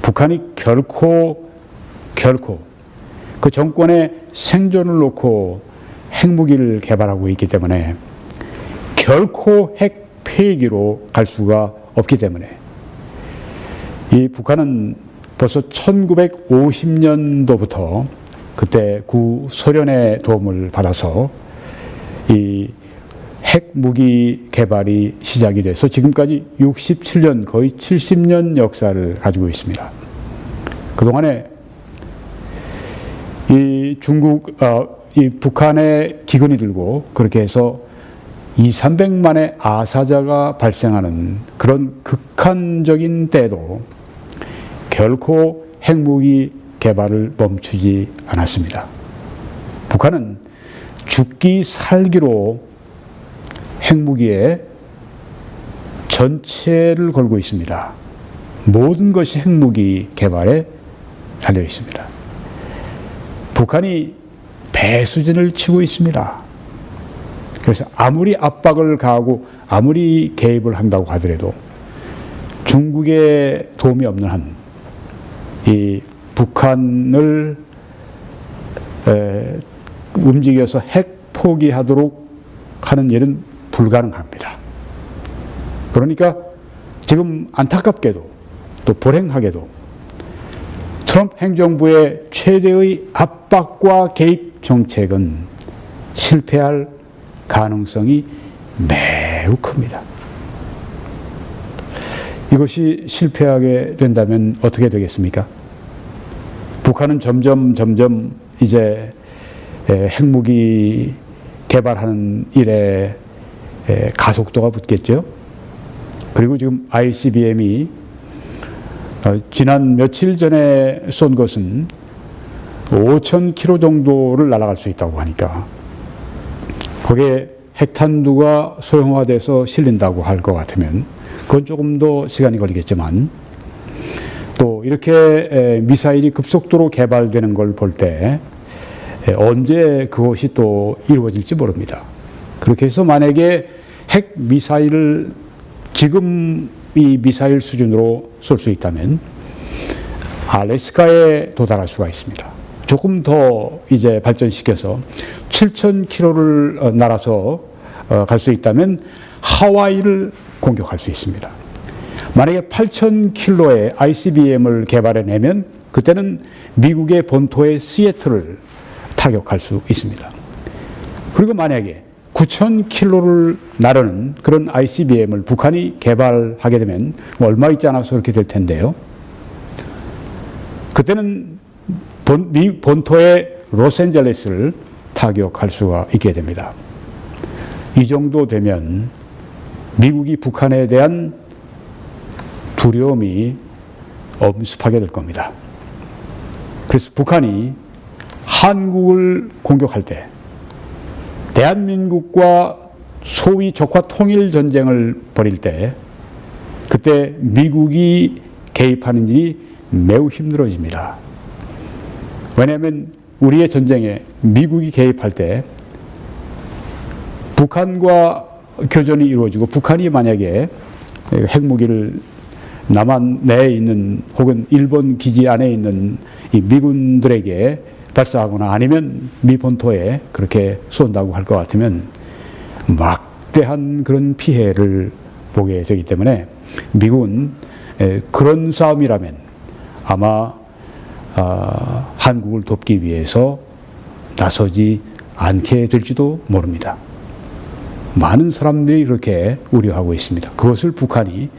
북한이 결코 그 정권의 생존을 놓고 핵무기를 개발하고 있기 때문에 결코 핵 폐기로 갈 수가 없기 때문에 이 북한은 벌써 1950년도부터 그때 구소련의 도움을 받아서 이 핵무기 개발이 시작이 돼서 지금까지 67년, 거의 70년 역사를 가지고 있습니다. 그동안에 이 북한의 기근이 들고 그렇게 해서 200~300만의 아사자가 발생하는 그런 극한적인 때도 결코 핵무기 개발을 멈추지 않았습니다. 북한은 죽기 살기로 핵무기에 전체를 걸고 있습니다. 모든 것이 핵무기 개발에 달려 있습니다. 북한이 배수진을 치고 있습니다. 그래서 아무리 압박을 가하고 아무리 개입을 한다고 하더라도 중국의 도움이 없는 한 이 북한을 움직여서 핵 포기하도록 하는 일은 불가능합니다. 그러니까 지금 안타깝게도 또 불행하게도 트럼프 행정부의 최대의 압박과 개입 정책은 실패할 가능성이 매우 큽니다. 이것이 실패하게 된다면 어떻게 되겠습니까? 북한은 점점 이제 핵무기 개발하는 일에 가속도가 붙겠죠. 그리고 지금 ICBM이 지난 며칠 전에 쏜 것은 5,000km 정도를 날아갈 수 있다고 하니까 거기에 핵탄두가 소형화돼서 실린다고 할 것 같으면 그건 조금 더 시간이 걸리겠지만, 또 이렇게 미사일이 급속도로 개발되는 걸 볼 때 언제 그것이 또 이루어질지 모릅니다. 그렇게 해서 만약에 핵 미사일을 지금 이 미사일 수준으로 쏠 수 있다면 알래스카에 도달할 수가 있습니다. 조금 더 이제 발전시켜서 7,000km를 날아서 갈 수 있다면 하와이를 공격할 수 있습니다. 만약에 8,000km의 ICBM을 개발해내면 그때는 미국의 본토의 시애틀을 타격할 수 있습니다. 그리고 만약에 9,000km를 나르는 그런 ICBM을 북한이 개발하게 되면 얼마 있지 않아서 그렇게 될 텐데요. 그때는 본토의 로스앤젤레스를 타격할 수가 있게 됩니다. 이 정도 되면 미국이 북한에 대한 두려움이 엄습하게 될 겁니다. 그래서 북한이 한국을 공격할 때 대한민국과 소위 적화 통일 전쟁을 벌일 때 그때 미국이 개입하는 일이 매우 힘들어집니다. 왜냐하면 우리의 전쟁에 미국이 개입할 때 북한과 교전이 이루어지고 북한이 만약에 핵무기를 남한 내에 있는 혹은 일본 기지 안에 있는 이 미군들에게 발사하거나 아니면 미 본토에 그렇게 쏜다고 할 것 같으면 막대한 그런 피해를 보게 되기 때문에 미국은 그런 싸움이라면 아마 한국을 돕기 위해서 나서지 않게 될지도 모릅니다. 많은 사람들이 이렇게 우려하고 있습니다. 그것을 북한이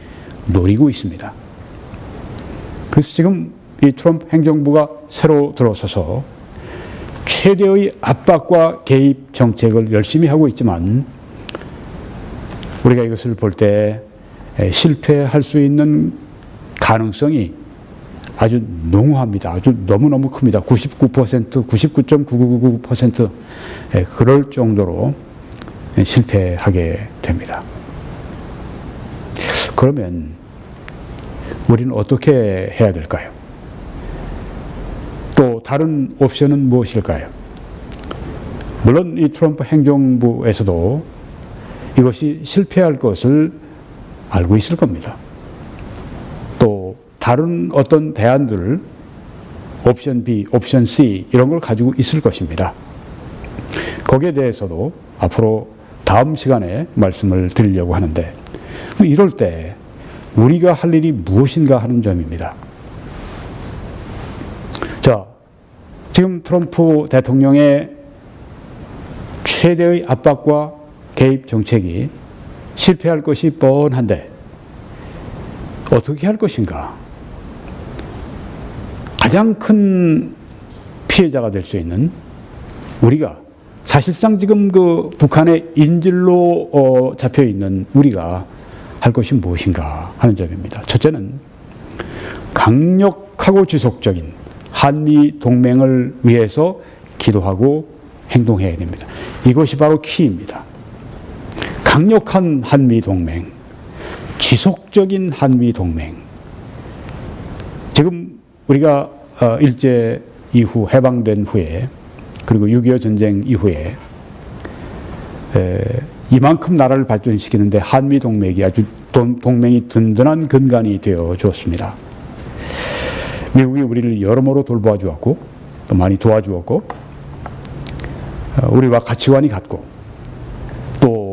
노리고 있습니다. 그래서 지금 이 트럼프 행정부가 새로 들어서서 최대의 압박과 개입 정책을 열심히 하고 있지만 우리가 이것을 볼 때 실패할 수 있는 가능성이 아주 농후합니다. 아주 너무너무 큽니다. 99%, 99.9999% 그럴 정도로 실패하게 됩니다. 그러면 우리는 어떻게 해야 될까요? 또 다른 옵션은 무엇일까요? 물론 이 트럼프 행정부에서도 이것이 실패할 것을 알고 있을 겁니다. 또 다른 어떤 대안들을 옵션 B, 옵션 C 이런 걸 가지고 있을 것입니다. 거기에 대해서도 앞으로 다음 시간에 말씀을 드리려고 하는데 이럴 때 우리가 할 일이 무엇인가 하는 점입니다. 자, 지금 트럼프 대통령의 최대의 압박과 개입 정책이 실패할 것이 뻔한데 어떻게 할 것인가? 가장 큰 피해자가 될 수 있는 우리가 사실상 지금 그 북한의 인질로 잡혀 있는 우리가 할 것이 무엇인가 하는 점입니다. 첫째는 강력하고 지속적인 한미 동맹을 위해서 기도하고 행동해야 됩니다. 이것이 바로 키입니다. 강력한 한미 동맹, 지속적인 한미 동맹. 지금 우리가 일제 이후 해방된 후에 그리고 6.25 전쟁 이후에 이만큼 나라를 발전시키는데 한미 동맹이 아주 동맹이 든든한 근간이 되어 주었습니다. 미국이 우리를 여러모로 돌봐 주었고 또 많이 도와주었고 우리와 가치관이 같고 또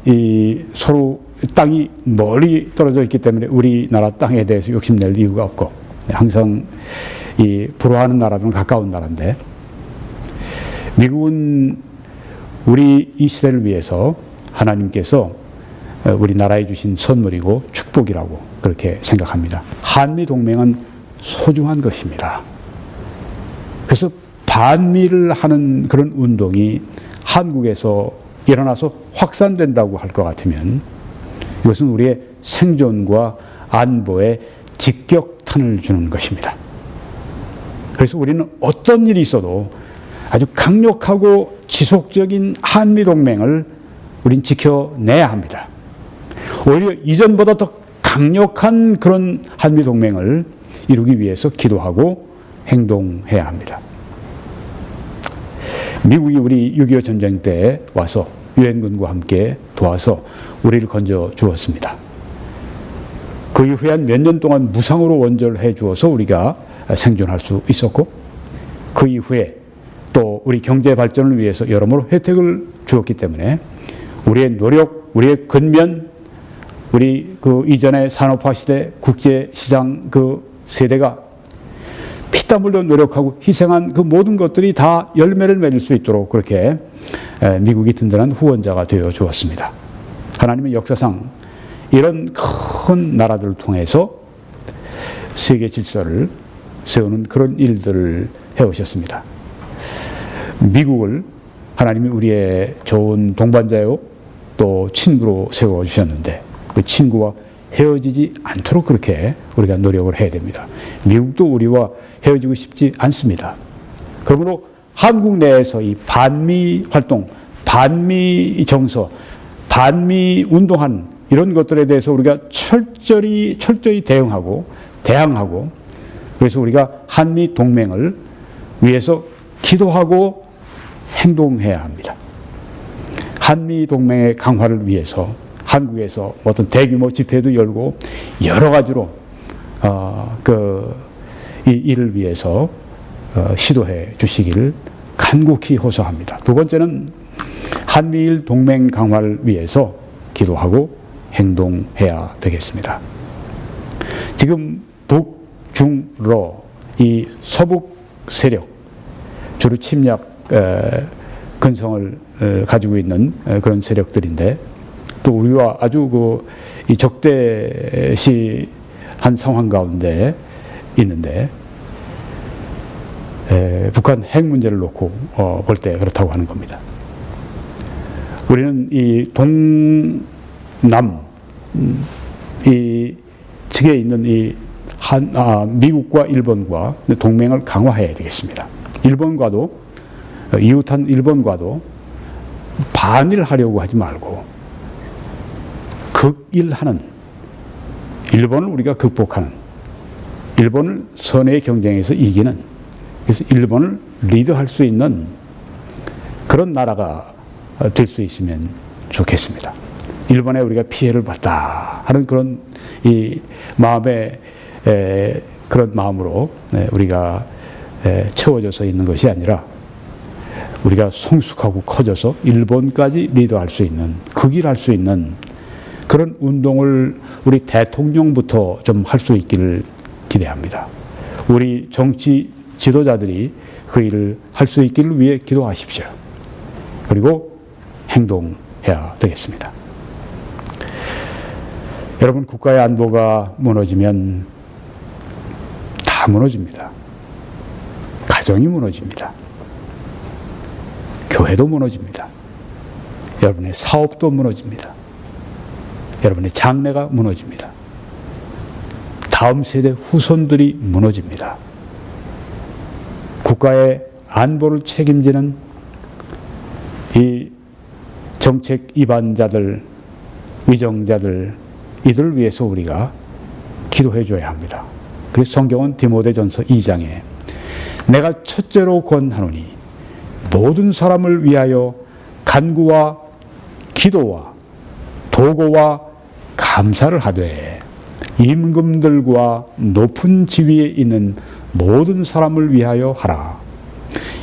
이 서로 땅이 멀리 떨어져 있기 때문에 우리나라 땅에 대해서 욕심낼 이유가 없고 항상 이 부러워하는 나라는 가까운 나라인데 미국은 우리 이 시대를 위해서 하나님께서 우리나라에 주신 선물이고 축복이라고 그렇게 생각합니다. 한미 동맹은 소중한 것입니다. 그래서 반미를 하는 그런 운동이 한국에서 일어나서 확산된다고 할 것 같으면 이것은 우리의 생존과 안보에 직격탄을 주는 것입니다. 그래서 우리는 어떤 일이 있어도 아주 강력하고 지속적인 한미동맹을 우린 지켜내야 합니다. 오히려 이전보다 더 강력한 그런 한미동맹을 이루기 위해서 기도하고 행동해야 합니다. 미국이 우리 6.25 전쟁 때 와서 유엔군과 함께 도와서 우리를 건져 주었습니다. 그 이후에 한 몇 년 동안 무상으로 원조를 해 주어서 우리가 생존할 수 있었고 그 이후에 또 우리 경제 발전을 위해서 여러모로 혜택을 주었기 때문에 우리의 노력, 우리의 근면, 우리 그 이전의 산업화 시대, 국제 시장 그 세대가 피땀 흘려 노력하고 희생한 그 모든 것들이 다 열매를 맺을 수 있도록 그렇게 미국이 든든한 후원자가 되어 주었습니다. 하나님의 역사상 이런 큰 나라들을 통해서 세계 질서를 세우는 그런 일들을 해오셨습니다. 미국을 하나님이 우리의 좋은 동반자요 또 친구로 세워주셨는데 그 친구와 헤어지지 않도록 그렇게 우리가 노력을 해야 됩니다. 미국도 우리와 헤어지고 싶지 않습니다. 그러므로 한국 내에서 이 반미 활동, 반미 정서, 반미 운동하는 이런 것들에 대해서 우리가 철저히 대응하고 그래서 우리가 한미 동맹을 위해서 기도하고 행동해야 합니다. 한미 동맹의 강화를 위해서 한국에서 어떤 대규모 집회도 열고 여러 가지로 이 일을 위해서 시도해 주시기를 간곡히 호소합니다. 두 번째는 한미일 동맹 강화를 위해서 기도하고 행동해야 되겠습니다. 지금 북, 중, 러 이 서북 세력 주로 침략 근성을 가지고 있는 그런 세력들인데 또 우리와 아주 이 적대시한 상황 가운데 있는데 북한 핵 문제를 놓고 볼 때 그렇다고 하는 겁니다. 우리는 이 동남 이 측에 있는 이 미국과 일본과 동맹을 강화해야 되겠습니다. 일본과도 이웃한 일본과도 반일하려고 하지 말고 극일하는 일본을 우리가 극복하는 일본을 선의 경쟁에서 이기는 그래서 일본을 리드할 수 있는 그런 나라가 될 수 있으면 좋겠습니다. 일본에 우리가 피해를 봤다 하는 그런 이 마음의 그런 마음으로 우리가 채워져서 있는 것이 아니라 우리가 성숙하고 커져서 일본까지 리드할 수 있는 극일할 수 있는 그런 운동을 우리 대통령부터 좀 할 수 있기를 기대합니다. 우리 정치 지도자들이 그 일을 할 수 있기를 위해 기도하십시오. 그리고 행동해야 되겠습니다. 여러분, 국가의 안보가 무너지면 다 무너집니다. 가정이 무너집니다. 교회도 무너집니다. 여러분의 사업도 무너집니다. 여러분의 장래가 무너집니다. 다음 세대 후손들이 무너집니다. 국가의 안보를 책임지는 이 정책 위반자들, 위정자들, 이들을 위해서 우리가 기도해 줘야 합니다. 그래서 성경은 디모데전서 2장에 내가 첫째로 권하노니 모든 사람을 위하여 간구와 기도와 도고와 감사를 하되 임금들과 높은 지위에 있는 모든 사람을 위하여 하라.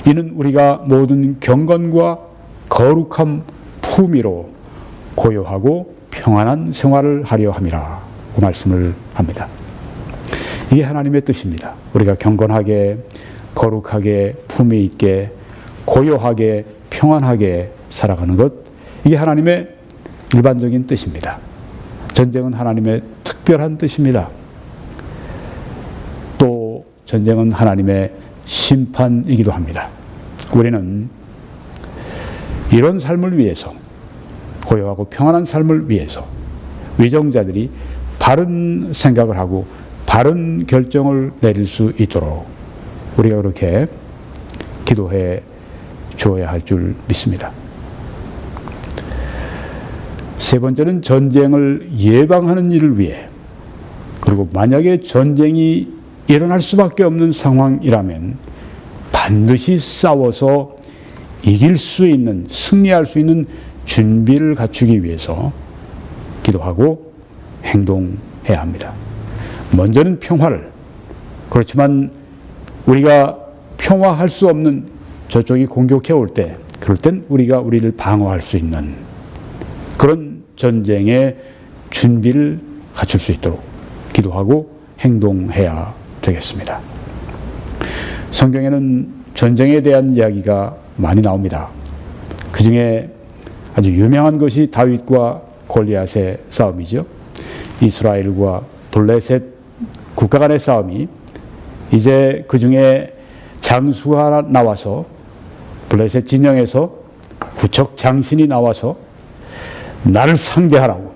이는 우리가 모든 경건과 거룩한 품위로 고요하고 평안한 생활을 하려 함이라. 그 말씀을 합니다. 이게 하나님의 뜻입니다. 우리가 경건하게, 거룩하게, 품위 있게, 고요하게, 평안하게 살아가는 것, 이게 하나님의 일반적인 뜻입니다. 전쟁은 하나님의 특별한 뜻입니다. 또 전쟁은 하나님의 심판이기도 합니다. 우리는 이런 삶을 위해서, 고요하고 평안한 삶을 위해서 위정자들이 바른 생각을 하고 바른 결정을 내릴 수 있도록 우리가 그렇게 기도해 주어야 할 줄 믿습니다. 세 번째는 전쟁을 예방하는 일을 위해, 그리고 만약에 전쟁이 일어날 수밖에 없는 상황이라면 반드시 싸워서 이길 수 있는, 승리할 수 있는 준비를 갖추기 위해서 기도하고 행동해야 합니다. 먼저는 평화를, 그렇지만 우리가 평화할 수 없는 저쪽이 공격해 올 때, 그럴 땐 우리가 우리를 방어할 수 있는 그런 전쟁의 준비를 갖출 수 있도록 기도하고 행동해야 되겠습니다. 성경에는 전쟁에 대한 이야기가 많이 나옵니다. 그 중에 아주 유명한 것이 다윗과 골리앗의 싸움이죠. 이스라엘과 블레셋 국가 간의 싸움이 이제 그 중에 장수가 나와서 블레셋 진영에서 구척 장신이 나와서 나를 상대하라고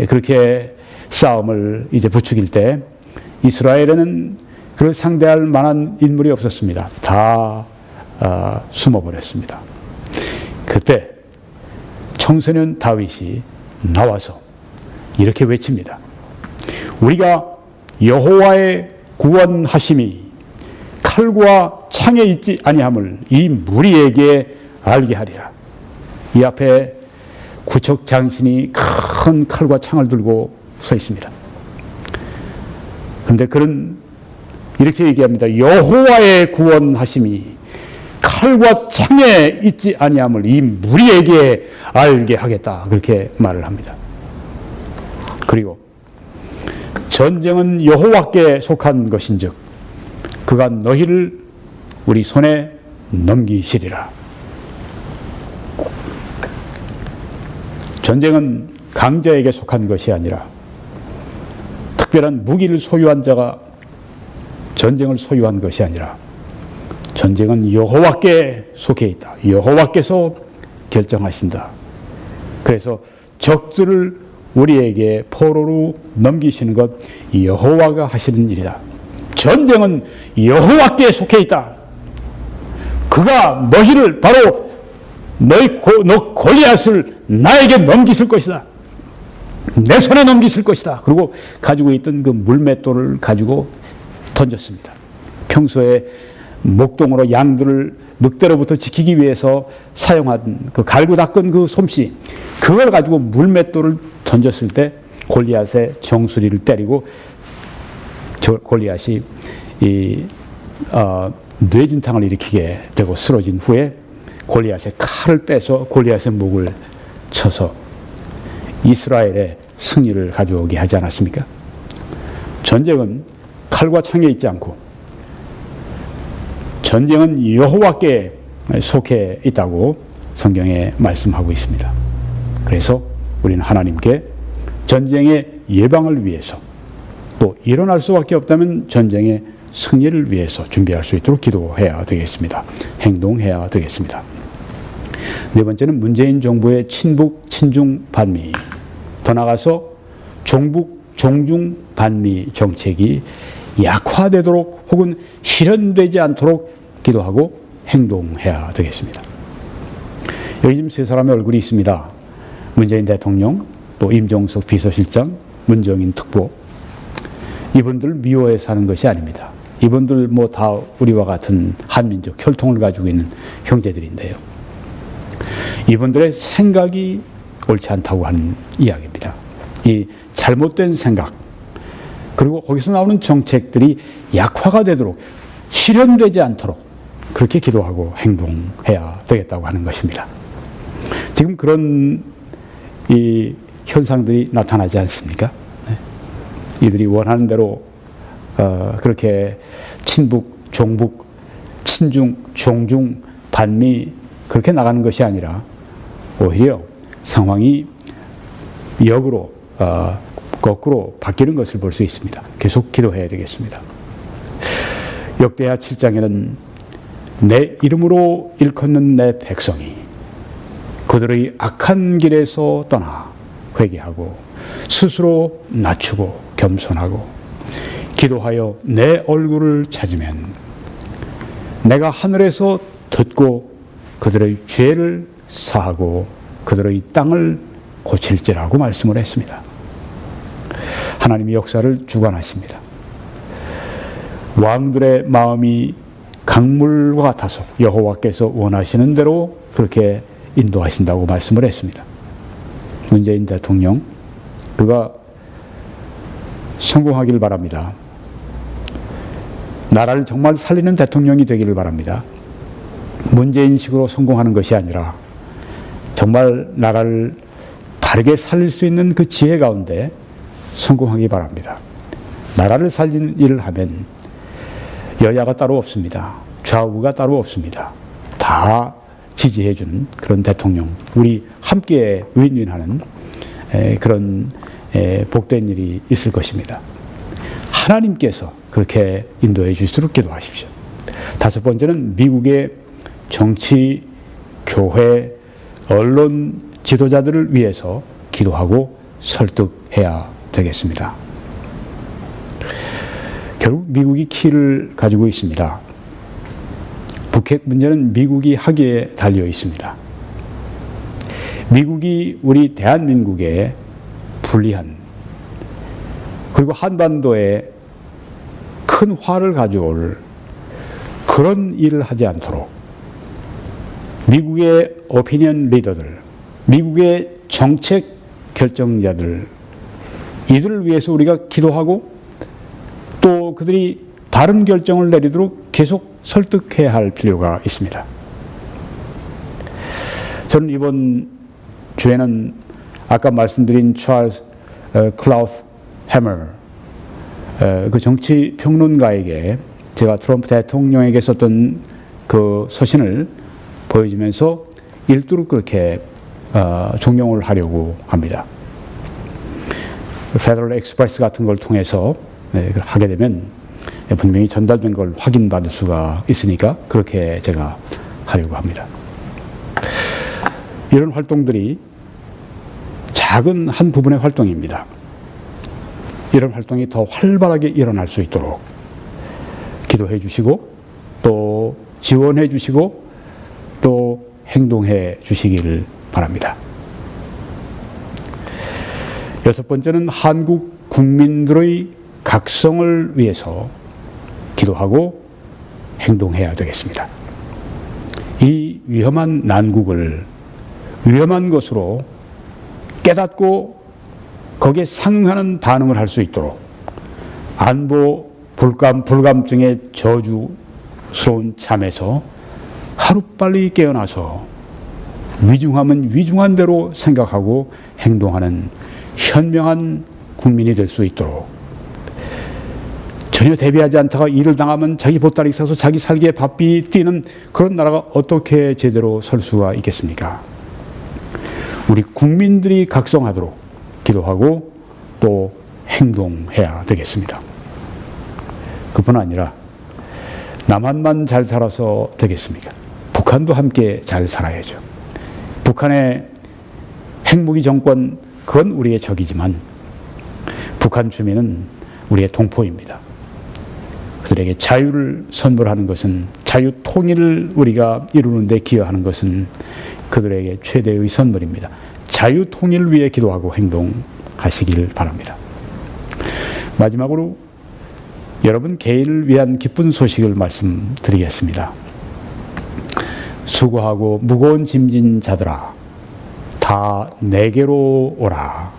그렇게 싸움을 이제 부추길 때 이스라엘에는 그를 상대할 만한 인물이 없었습니다. 다 숨어버렸습니다. 그때 청소년 다윗이 나와서 이렇게 외칩니다. 우리가 여호와의 구원하심이 칼과 창에 있지 아니함을 이 무리에게 알게 하리라. 이 앞에 구척 장신이 큰 칼과 창을 들고 서 있습니다. 그런데 그는 이렇게 얘기합니다. 여호와의 구원하심이 칼과 창에 있지 아니함을 이 무리에게 알게 하겠다. 그렇게 말을 합니다. 그리고 전쟁은 여호와께 속한 것인즉 그가 너희를 우리 손에 넘기시리라. 전쟁은 강자에게 속한 것이 아니라 특별한 무기를 소유한 자가 전쟁을 소유한 것이 아니라 전쟁은 여호와께 속해 있다. 여호와께서 결정하신다. 그래서 적들을 우리에게 포로로 넘기시는 것 여호와가 하시는 일이다. 전쟁은 여호와께 속해 있다. 그가 너희를 바로 너 골리앗을 나에게 넘기실 것이다. 내 손에 넘기실 것이다. 그리고 가지고 있던 그 물맷돌을 가지고 던졌습니다. 평소에 목동으로 양들을 늑대로부터 지키기 위해서 사용한 그 갈고 닦은 그 솜씨, 그걸 가지고 물맷돌을 던졌을 때 골리앗의 정수리를 때리고 골리앗이 뇌진탕을 일으키게 되고 쓰러진 후에 골리앗의 칼을 빼서 골리앗의 목을 쳐서 이스라엘의 승리를 가져오게 하지 않았습니까? 전쟁은 칼과 창에 있지 않고 전쟁은 여호와께 속해 있다고 성경에 말씀하고 있습니다. 그래서 우리는 하나님께 전쟁의 예방을 위해서 또 일어날 수밖에 없다면 전쟁의 승리를 위해서 준비할 수 있도록 기도해야 되겠습니다. 행동해야 되겠습니다. 네 번째는 문재인 정부의 친북, 친중, 반미, 더 나아가서 종북, 종중, 반미 정책이 약화되도록 혹은 실현되지 않도록 기도하고 행동해야 되겠습니다. 여기 지금 세 사람의 얼굴이 있습니다. 문재인 대통령, 또 임종석 비서실장, 문정인 특보. 이분들 미워해서 하는 것이 아닙니다. 이분들 뭐 다 우리와 같은 한민족 혈통을 가지고 있는 형제들인데요. 이분들의 생각이 옳지 않다고 하는 이야기입니다. 이 잘못된 생각, 그리고 거기서 나오는 정책들이 약화가 되도록 실현되지 않도록 그렇게 기도하고 행동해야 되겠다고 하는 것입니다. 지금 그런 이 현상들이 나타나지 않습니까? 네. 이들이 원하는 대로 그렇게 친북, 종북, 친중, 종중, 반미 그렇게 나가는 것이 아니라 오히려 상황이 역으로 거꾸로 바뀌는 것을 볼 수 있습니다. 계속 기도해야 되겠습니다. 역대하 7장에는 내 이름으로 일컫는 내 백성이 그들의 악한 길에서 떠나 회개하고 스스로 낮추고 겸손하고 기도하여 내 얼굴을 찾으면 내가 하늘에서 듣고 그들의 죄를 사하고 그들의 땅을 고칠지라고 말씀을 했습니다. 하나님이 역사를 주관하십니다. 왕들의 마음이 강물과 같아서 여호와께서 원하시는 대로 그렇게 인도하신다고 말씀을 했습니다. 문재인 대통령, 그가 성공하길 바랍니다. 나라를 정말 살리는 대통령이 되기를 바랍니다. 문제인식으로 성공하는 것이 아니라 정말 나라를 바르게 살릴 수 있는 그 지혜 가운데 성공하기 바랍니다. 나라를 살리는 일을 하면 여야가 따로 없습니다. 좌우가 따로 없습니다. 다 지지해주는 그런 대통령, 우리 함께 윈윈하는 그런 복된 일이 있을 것입니다. 하나님께서 그렇게 인도해 주시도록 기도하십시오. 다섯 번째는 미국의 정치, 교회, 언론 지도자들을 위해서 기도하고 설득해야 되겠습니다. 결국 미국이 키를 가지고 있습니다. 북핵 문제는 미국이 하기에 달려 있습니다. 미국이 우리 대한민국에 불리한, 그리고 한반도에 큰 화를 가져올 그런 일을 하지 않도록 미국의 오피니언 리더들, 미국의 정책 결정자들, 이들을 위해서 우리가 기도하고 또 그들이 바른 결정을 내리도록 계속 설득해야 할 필요가 있습니다. 저는 이번 주에는 아까 말씀드린 찰스 클라우스 해머, 그 정치 평론가에게 제가 트럼프 대통령에게 썼던 그 서신을 보여주면서 일두로 그렇게 종용을 하려고 합니다. 페더럴 엑스프레스 같은 걸 통해서 하게 되면 분명히 전달된 걸 확인받을 수가 있으니까 그렇게 제가 하려고 합니다. 이런 활동들이 작은 한 부분의 활동입니다. 이런 활동이 더 활발하게 일어날 수 있도록 기도해 주시고 또 지원해 주시고 또 행동해 주시기를 바랍니다. 여섯 번째는 한국 국민들의 각성을 위해서 기도하고 행동해야 되겠습니다. 이 위험한 난국을 위험한 것으로 깨닫고 거기에 상응하는 반응을 할 수 있도록 안보 불감증의 저주스러운 잠에서 하루빨리 깨어나서 위중하면 위중한 대로 생각하고 행동하는 현명한 국민이 될 수 있도록, 전혀 대비하지 않다가 일을 당하면 자기 보따리 싸서 자기 살기에 바삐 뛰는 그런 나라가 어떻게 제대로 설 수가 있겠습니까? 우리 국민들이 각성하도록 기도하고 또 행동해야 되겠습니다. 그뿐 아니라 남한만 잘 살아서 되겠습니까? 북한도 함께 잘 살아야죠. 북한의 핵무기 정권, 그건 우리의 적이지만 북한 주민은 우리의 동포입니다. 그들에게 자유를 선물하는 것은, 자유 통일을 우리가 이루는 데 기여하는 것은 그들에게 최대의 선물입니다. 자유 통일을 위해 기도하고 행동하시길 바랍니다. 마지막으로 여러분 개인을 위한 기쁜 소식을 말씀드리겠습니다. 수고하고 무거운 짐진 자들아, 다 내게로 오라.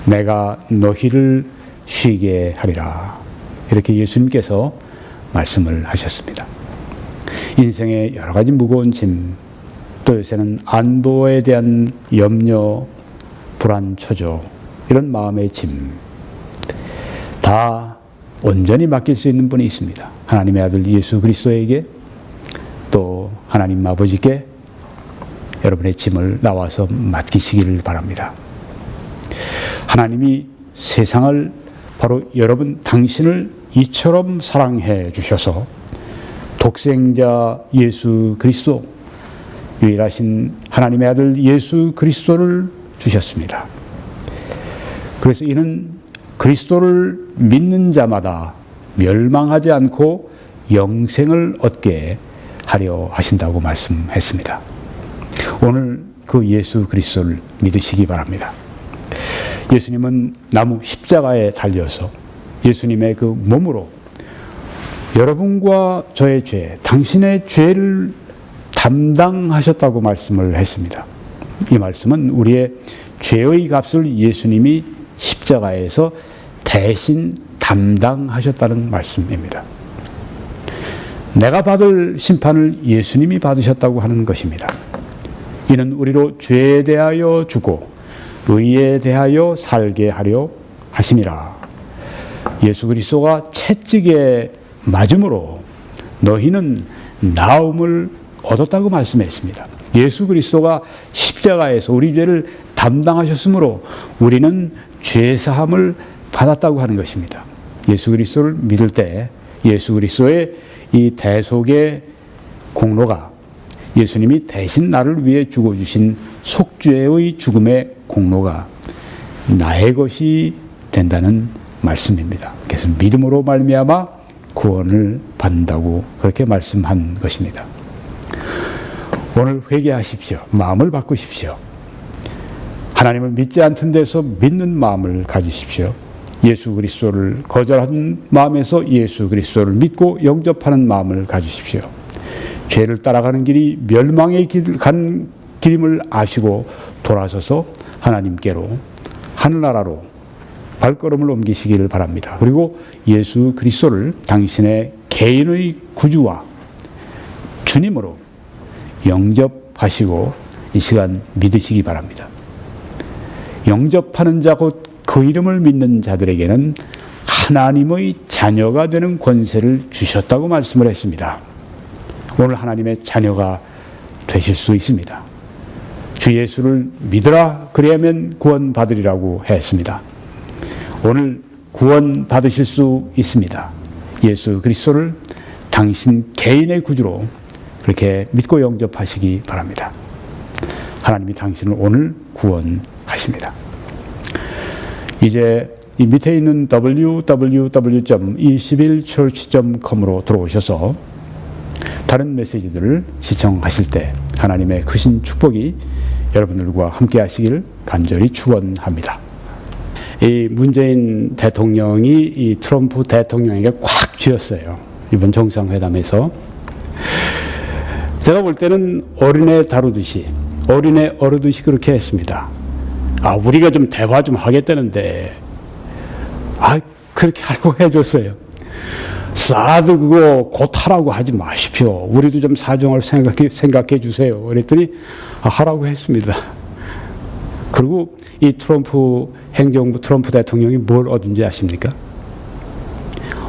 내가 너희를 쉬게 하리라. 이렇게 예수님께서 말씀을 하셨습니다. 인생의 여러 가지 무거운 짐, 또 요새는 안보에 대한 염려, 불안, 초조, 이런 마음의 짐, 다 온전히 맡길 수 있는 분이 있습니다. 하나님의 아들 예수 그리스도에게, 또 하나님 아버지께 여러분의 짐을 나와서 맡기시기를 바랍니다. 하나님이 세상을, 바로 여러분 당신을 이처럼 사랑해 주셔서 독생자 예수 그리스도, 유일하신 하나님의 아들 예수 그리스도를 주셨습니다. 그래서 이는 그리스도를 믿는 자마다 멸망하지 않고 영생을 얻게 하려 하신다고 말씀했습니다. 오늘 그 예수 그리스도를 믿으시기 바랍니다. 예수님은 나무 십자가에 달려서 예수님의 그 몸으로 여러분과 저의 죄, 당신의 죄를 담당하셨다고 말씀을 했습니다. 이 말씀은 우리의 죄의 값을 예수님이 십자가에서 대신 담당하셨다는 말씀입니다. 내가 받을 심판을 예수님이 받으셨다고 하는 것입니다. 이는 우리로 죄에 대하여 죽고 의에 대하여 살게 하려 하심이라. 예수 그리스도가 채찍에 맞음으로 너희는 나음을 얻었다고 말씀했습니다. 예수 그리스도가 십자가에서 우리 죄를 담당하셨으므로 우리는 죄사함을 받았다고 하는 것입니다. 예수 그리스도를 믿을 때 예수 그리스도의 이 대속의 공로가, 예수님이 대신 나를 위해 죽어주신 속죄의 죽음의 공로가 나의 것이 된다는 말씀입니다. 그래서 믿음으로 말미암아 구원을 받는다고 그렇게 말씀한 것입니다. 오늘 회개하십시오. 마음을 바꾸십시오. 하나님을 믿지 않던 데서 믿는 마음을 가지십시오. 예수 그리스도를 거절한 마음에서 예수 그리스도를 믿고 영접하는 마음을 가지십시오. 죄를 따라가는 길이 멸망의 길임을 아시고 돌아서서 하나님께로, 하늘나라로 발걸음을 옮기시기를 바랍니다. 그리고 예수 그리스도를 당신의 개인의 구주와 주님으로 영접하시고 이 시간 믿으시기 바랍니다. 영접하는 자 곧 그 이름을 믿는 자들에게는 하나님의 자녀가 되는 권세를 주셨다고 말씀을 했습니다. 오늘 하나님의 자녀가 되실 수 있습니다. 주 예수를 믿으라 그리하면 구원 받으리라고 했습니다. 오늘 구원 받으실 수 있습니다. 예수 그리스도를 당신 개인의 구주로 그렇게 믿고 영접하시기 바랍니다. 하나님이 당신을 오늘 구원하십니다. 이제 이 밑에 있는 www.21church.com으로 들어오셔서 다른 메시지들을 시청하실 때 하나님의 크신 축복이 여러분들과 함께 하시기를 간절히 축원합니다. 이 문재인 대통령이 이 트럼프 대통령에게 꽉 쥐었어요. 이번 정상회담에서. 제가 볼 때는 어린애 다루듯이, 어린애 어르듯이 그렇게 했습니다. 우리가 좀 대화 좀 하겠다는데, 그렇게 하라고 해줬어요. 사드 그거 곧 하라고 하지 마십시오. 우리도 좀 사정을 생각해 주세요. 그랬더니 하라고 했습니다. 그리고 이 트럼프 행정부 트럼프 대통령이 뭘 얻은지 아십니까?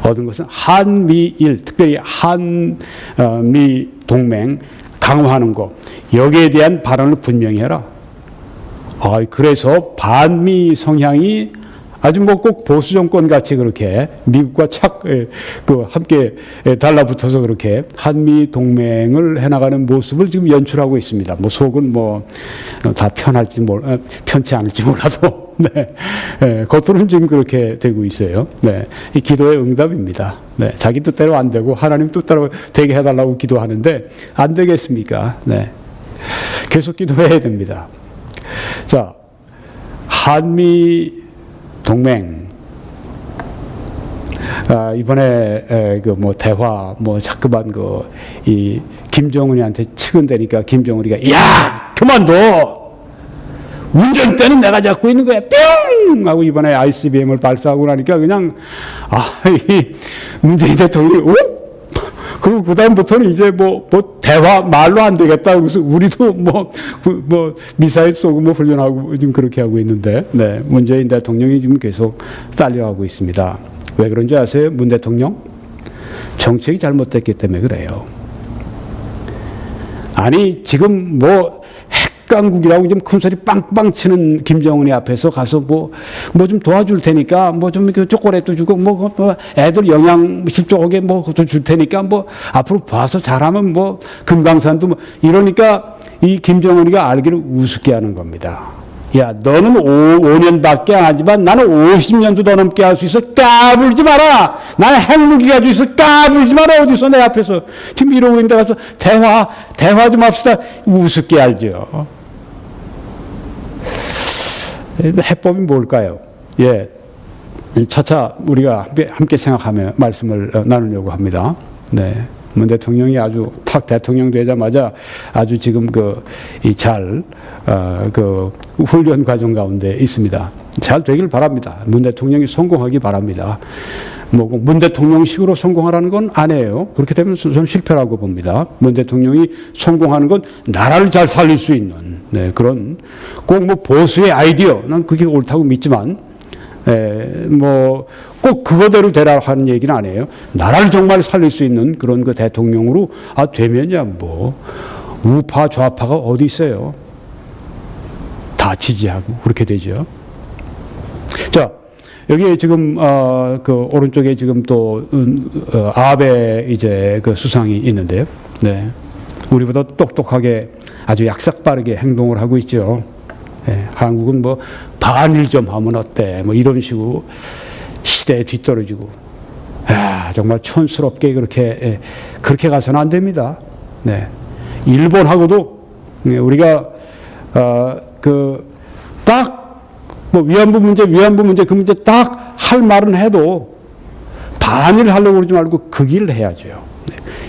얻은 것은 한미일, 특별히 한미 동맹 강화하는 것, 여기에 대한 발언을 분명히 해라. 그래서 반미 성향이 아주 꼭 보수 정권 같이 그렇게 미국과 함께 달라붙어서 그렇게 한미 동맹을 해나가는 모습을 지금 연출하고 있습니다. 속은 다 편치 않을지 몰라도, 네. 겉으로는 지금 그렇게 되고 있어요. 네. 이 기도의 응답입니다. 네. 자기 뜻대로 안 되고 하나님 뜻대로 되게 해달라고 기도하는데 안 되겠습니까? 네. 계속 기도해야 됩니다. 자, 한미 동맹, 이번에 대화 자꾸만 이 김정은이한테 측은대니까 김정은이가 야 그만둬, 운전대는 내가 잡고 있는 거야 뿅 하고 이번에 ICBM을 발사하고 나니까 그냥 이 문재인 대통령이 그리고 그다음부터는 이제 대화 말로 안 되겠다. 그래서 우리도 미사일 쏘고 훈련하고 지금 그렇게 하고 있는데, 네. 문재인 대통령이 지금 계속 딸려가고 있습니다. 왜 그런지 아세요? 문 대통령? 정책이 잘못됐기 때문에 그래요. 아니, 지금 핵강국이라고 좀 큰 소리 빵빵 치는 김정은이 앞에서 가서 좀 도와줄 테니까, 좀 초콜릿도 주고, 애들 영양실 쪽에 그것도 줄 테니까, 앞으로 봐서 잘하면 금강산도 이러니까 이 김정은이가 알기를 우습게 하는 겁니다. 야, 너는 5년밖에 안 하지만 나는 50년도 더 넘게 할 수 있어. 까불지 마라. 나는 핵무기 가지고 있어. 까불지 마라. 어디서 내 앞에서. 지금 이러고 있는데 가서 대화 좀 합시다. 우습게 알죠. 해법이 뭘까요? 예. 차차 우리가 함께 생각하며 말씀을 나누려고 합니다. 네. 문 대통령이 아주 탁 대통령 되자마자 아주 지금 훈련 과정 가운데 있습니다. 잘 되길 바랍니다. 문 대통령이 성공하기 바랍니다. 문 대통령식으로 성공하라는 건 아니에요. 그렇게 되면 저는 실패라고 봅니다. 문 대통령이 성공하는 건 나라를 잘 살릴 수 있는 그런 꼭 보수의 아이디어, 난 그게 옳다고 믿지만 꼭 그거대로 되라 하는 얘기는 아니에요. 나라를 정말 살릴 수 있는 그런 그 대통령으로 되면야 우파 좌파가 어디 있어요? 다 지지하고 그렇게 되죠. 자, 여기 지금 그 오른쪽에 지금 또 아베 이제 그 수상이 있는데요. 네, 우리보다 똑똑하게 아주 약삭빠르게 행동을 하고 있죠. 한국은 반일 좀 하면 어때? 이런 식으로 시대에 뒤떨어지고, 정말 촌스럽게 그렇게 가서는 안 됩니다. 네, 일본하고도 우리가 딱 위안부 문제 그 문제 딱 할 말은 해도 반일 하려고 그러지 말고 그 길을 해야죠.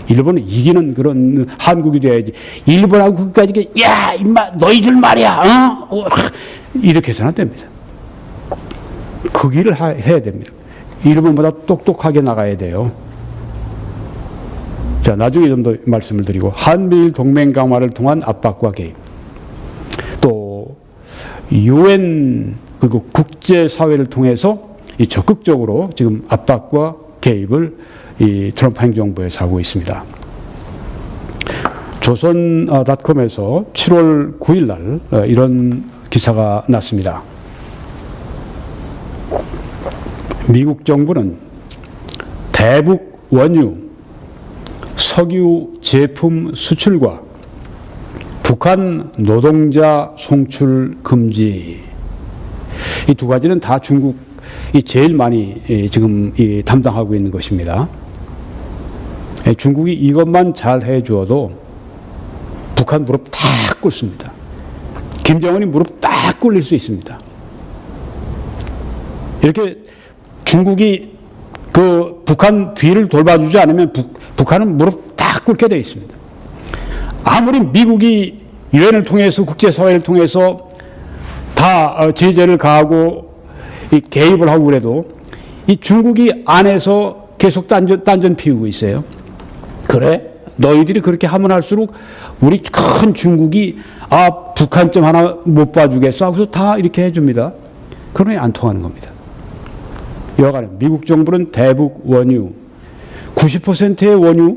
일본은 이기는 그런 한국이 돼야지. 일본하고 끝까지 야 임마 너희들 말이야 이렇게 해서는 안 됩니다. 그 길을 해야 됩니다. 일본보다 똑똑하게 나가야 돼요. 자, 나중에 좀 더 말씀을 드리고, 한미일 동맹 강화를 통한 압박과 개입, 또 UN 그리고 국제사회를 통해서 적극적으로 지금 압박과 개입을 이 트럼프 행정부에서 하고 있습니다. 조선닷컴에서 7월 9일 날 이런 기사가 났습니다. 미국 정부는 대북 원유, 석유 제품 수출과 북한 노동자 송출 금지, 이 두 가지는 다 중국이 제일 많이 지금 담당하고 있는 것입니다. 중국이 이것만 잘 해주어도 북한 무릎 딱 꿇습니다. 김정은이 무릎 딱 꿇릴 수 있습니다. 이렇게 중국이 그 북한 뒤를 돌봐주지 않으면 북한은 무릎 딱 꿇게 되어 있습니다. 아무리 미국이 유엔을 통해서 국제사회를 통해서 다 제재를 가하고 개입을 하고 그래도 이 중국이 안에서 계속 딴전 피우고 있어요. 그래? 너희들이 그렇게 하면 할수록 우리 큰 중국이 북한점 하나 못 봐주겠어 하고서 다 이렇게 해줍니다. 그러니 안 통하는 겁니다. 여하간에 미국 정부는 대북 원유 90%의 원유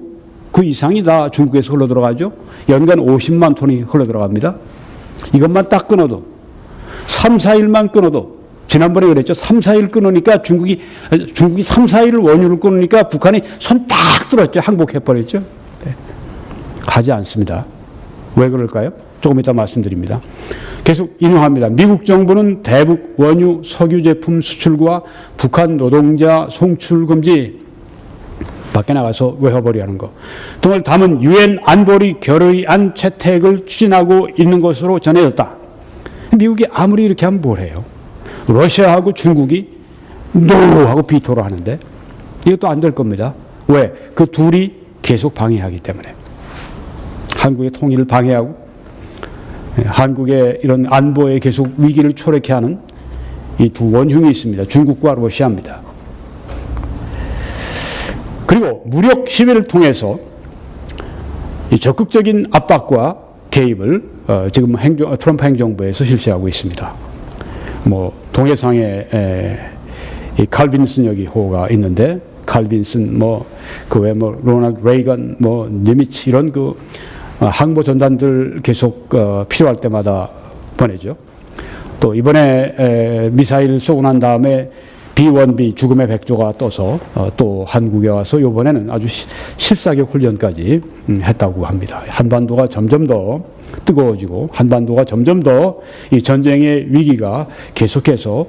그 이상이 다 중국에서 흘러들어가죠. 연간 50만 톤이 흘러들어갑니다. 이것만 딱 끊어도 3, 4일만 끊어도, 지난번에 그랬죠. 3, 4일 끊으니까 중국이 3, 4일 원유를 끊으니까 북한이 손 딱 들었죠. 항복해버렸죠. 네. 하지 않습니다. 왜 그럴까요? 조금 이따 말씀드립니다. 계속 인용합니다. 미국 정부는 대북 원유 석유 제품 수출과 북한 노동자 송출 금지, 밖에 나가서 외워버리는 거 등을 담은 유엔 안보리 결의안 채택을 추진하고 있는 것으로 전해졌다. 미국이 아무리 이렇게 하면 뭘 해요? 러시아하고 중국이 노하고 비토를 하는데 이것도 안 될 겁니다. 왜? 그 둘이 계속 방해하기 때문에. 한국의 통일을 방해하고 한국의 이런 안보에 계속 위기를 초래케 하는 이 두 원흉이 있습니다. 중국과 러시아입니다. 그리고 무력 시위를 통해서 이 적극적인 압박과 개입을 지금 트럼프 행정부에서 실시하고 있습니다. 동해상에 이 칼빈슨 여기 호가 있는데, 칼빈슨 그 외 로널드 레이건 니미츠 이런 그 항모 전단들 계속 필요할 때마다 보내죠. 또 이번에 미사일 쏘고 난 다음에 B-1B 죽음의 백조가 떠서 또 한국에 와서 이번에는 아주 실사격 훈련까지 했다고 합니다. 한반도가 점점 더 뜨거워지고 한반도가 점점 더 이 전쟁의 위기가 계속해서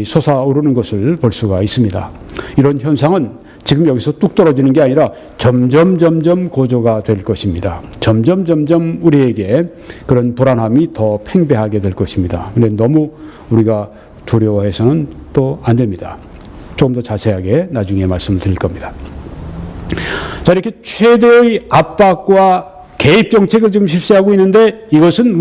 솟아오르는 것을 볼 수가 있습니다. 이런 현상은 지금 여기서 뚝 떨어지는 게 아니라 점점 고조가 될 것입니다. 점점 우리에게 그런 불안함이 더 팽배하게 될 것입니다. 그런데 너무 우리가 두려워해서는 또 안 됩니다. 조금 더 자세하게 나중에 말씀을 드릴 겁니다. 자, 이렇게 최대의 압박과 개입 정책을 지금 실시하고 있는데 이것은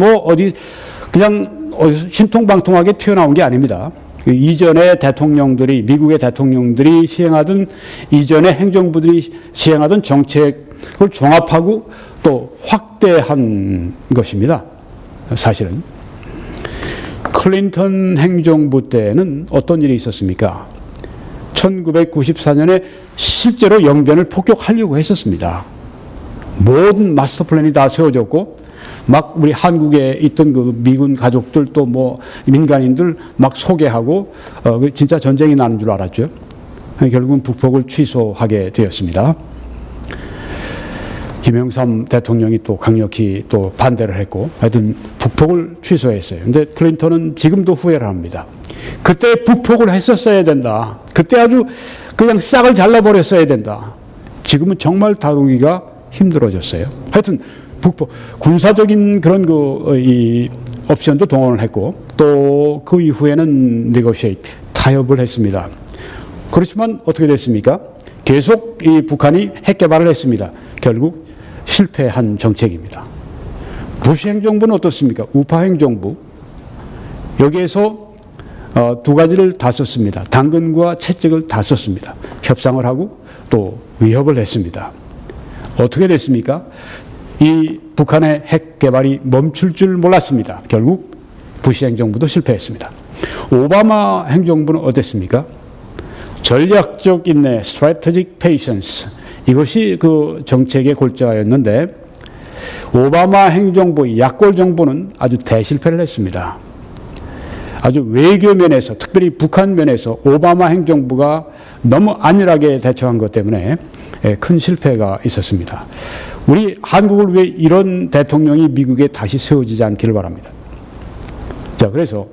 그냥 신통방통하게 튀어나온 게 아닙니다. 이전의 대통령들이, 미국의 대통령들이 시행하던, 이전의 행정부들이 시행하던 정책을 종합하고 또 확대한 것입니다. 사실은. 클린턴 행정부 때는 어떤 일이 있었습니까? 1994년에 실제로 영변을 폭격하려고 했었습니다. 모든 마스터 플랜이 다 세워졌고, 막 우리 한국에 있던 그 미군 가족들 또 뭐 민간인들 막 소개하고, 진짜 전쟁이 나는 줄 알았죠. 결국은 북폭을 취소하게 되었습니다. 김영삼 대통령이 또 강력히 또 반대를 했고, 하여튼 북폭을 취소했어요. 근데 클린턴은 지금도 후회를 합니다. 그때 북폭을 했었어야 된다. 그때 아주 그냥 싹을 잘라버렸어야 된다. 지금은 정말 다루기가 힘들어졌어요. 하여튼 북폭, 군사적인 그런 이 옵션도 동원을 했고, 또 그 이후에는 negotiate, 타협을 했습니다. 그렇지만 어떻게 됐습니까? 계속 이 북한이 핵 개발을 했습니다. 결국 실패한 정책입니다. 부시 행정부는 어떻습니까? 우파 행정부. 여기에서 두 가지를 다 썼습니다. 당근과 채찍을 다 썼습니다. 협상을 하고 또 위협을 했습니다. 어떻게 됐습니까? 이 북한의 핵 개발이 멈출 줄 몰랐습니다. 결국 부시 행정부도 실패했습니다. 오바마 행정부는 어땠습니까? 전략적 인내, strategic patience, 이것이 그 정책의 골자였는데, 오바마 행정부, 약골 정부는 아주 대실패를 했습니다. 아주 외교 면에서, 특별히 북한 면에서 오바마 행정부가 너무 안일하게 대처한 것 때문에 큰 실패가 있었습니다. 우리 한국을 위해 이런 대통령이 미국에 다시 세워지지 않기를 바랍니다. 자, 그래서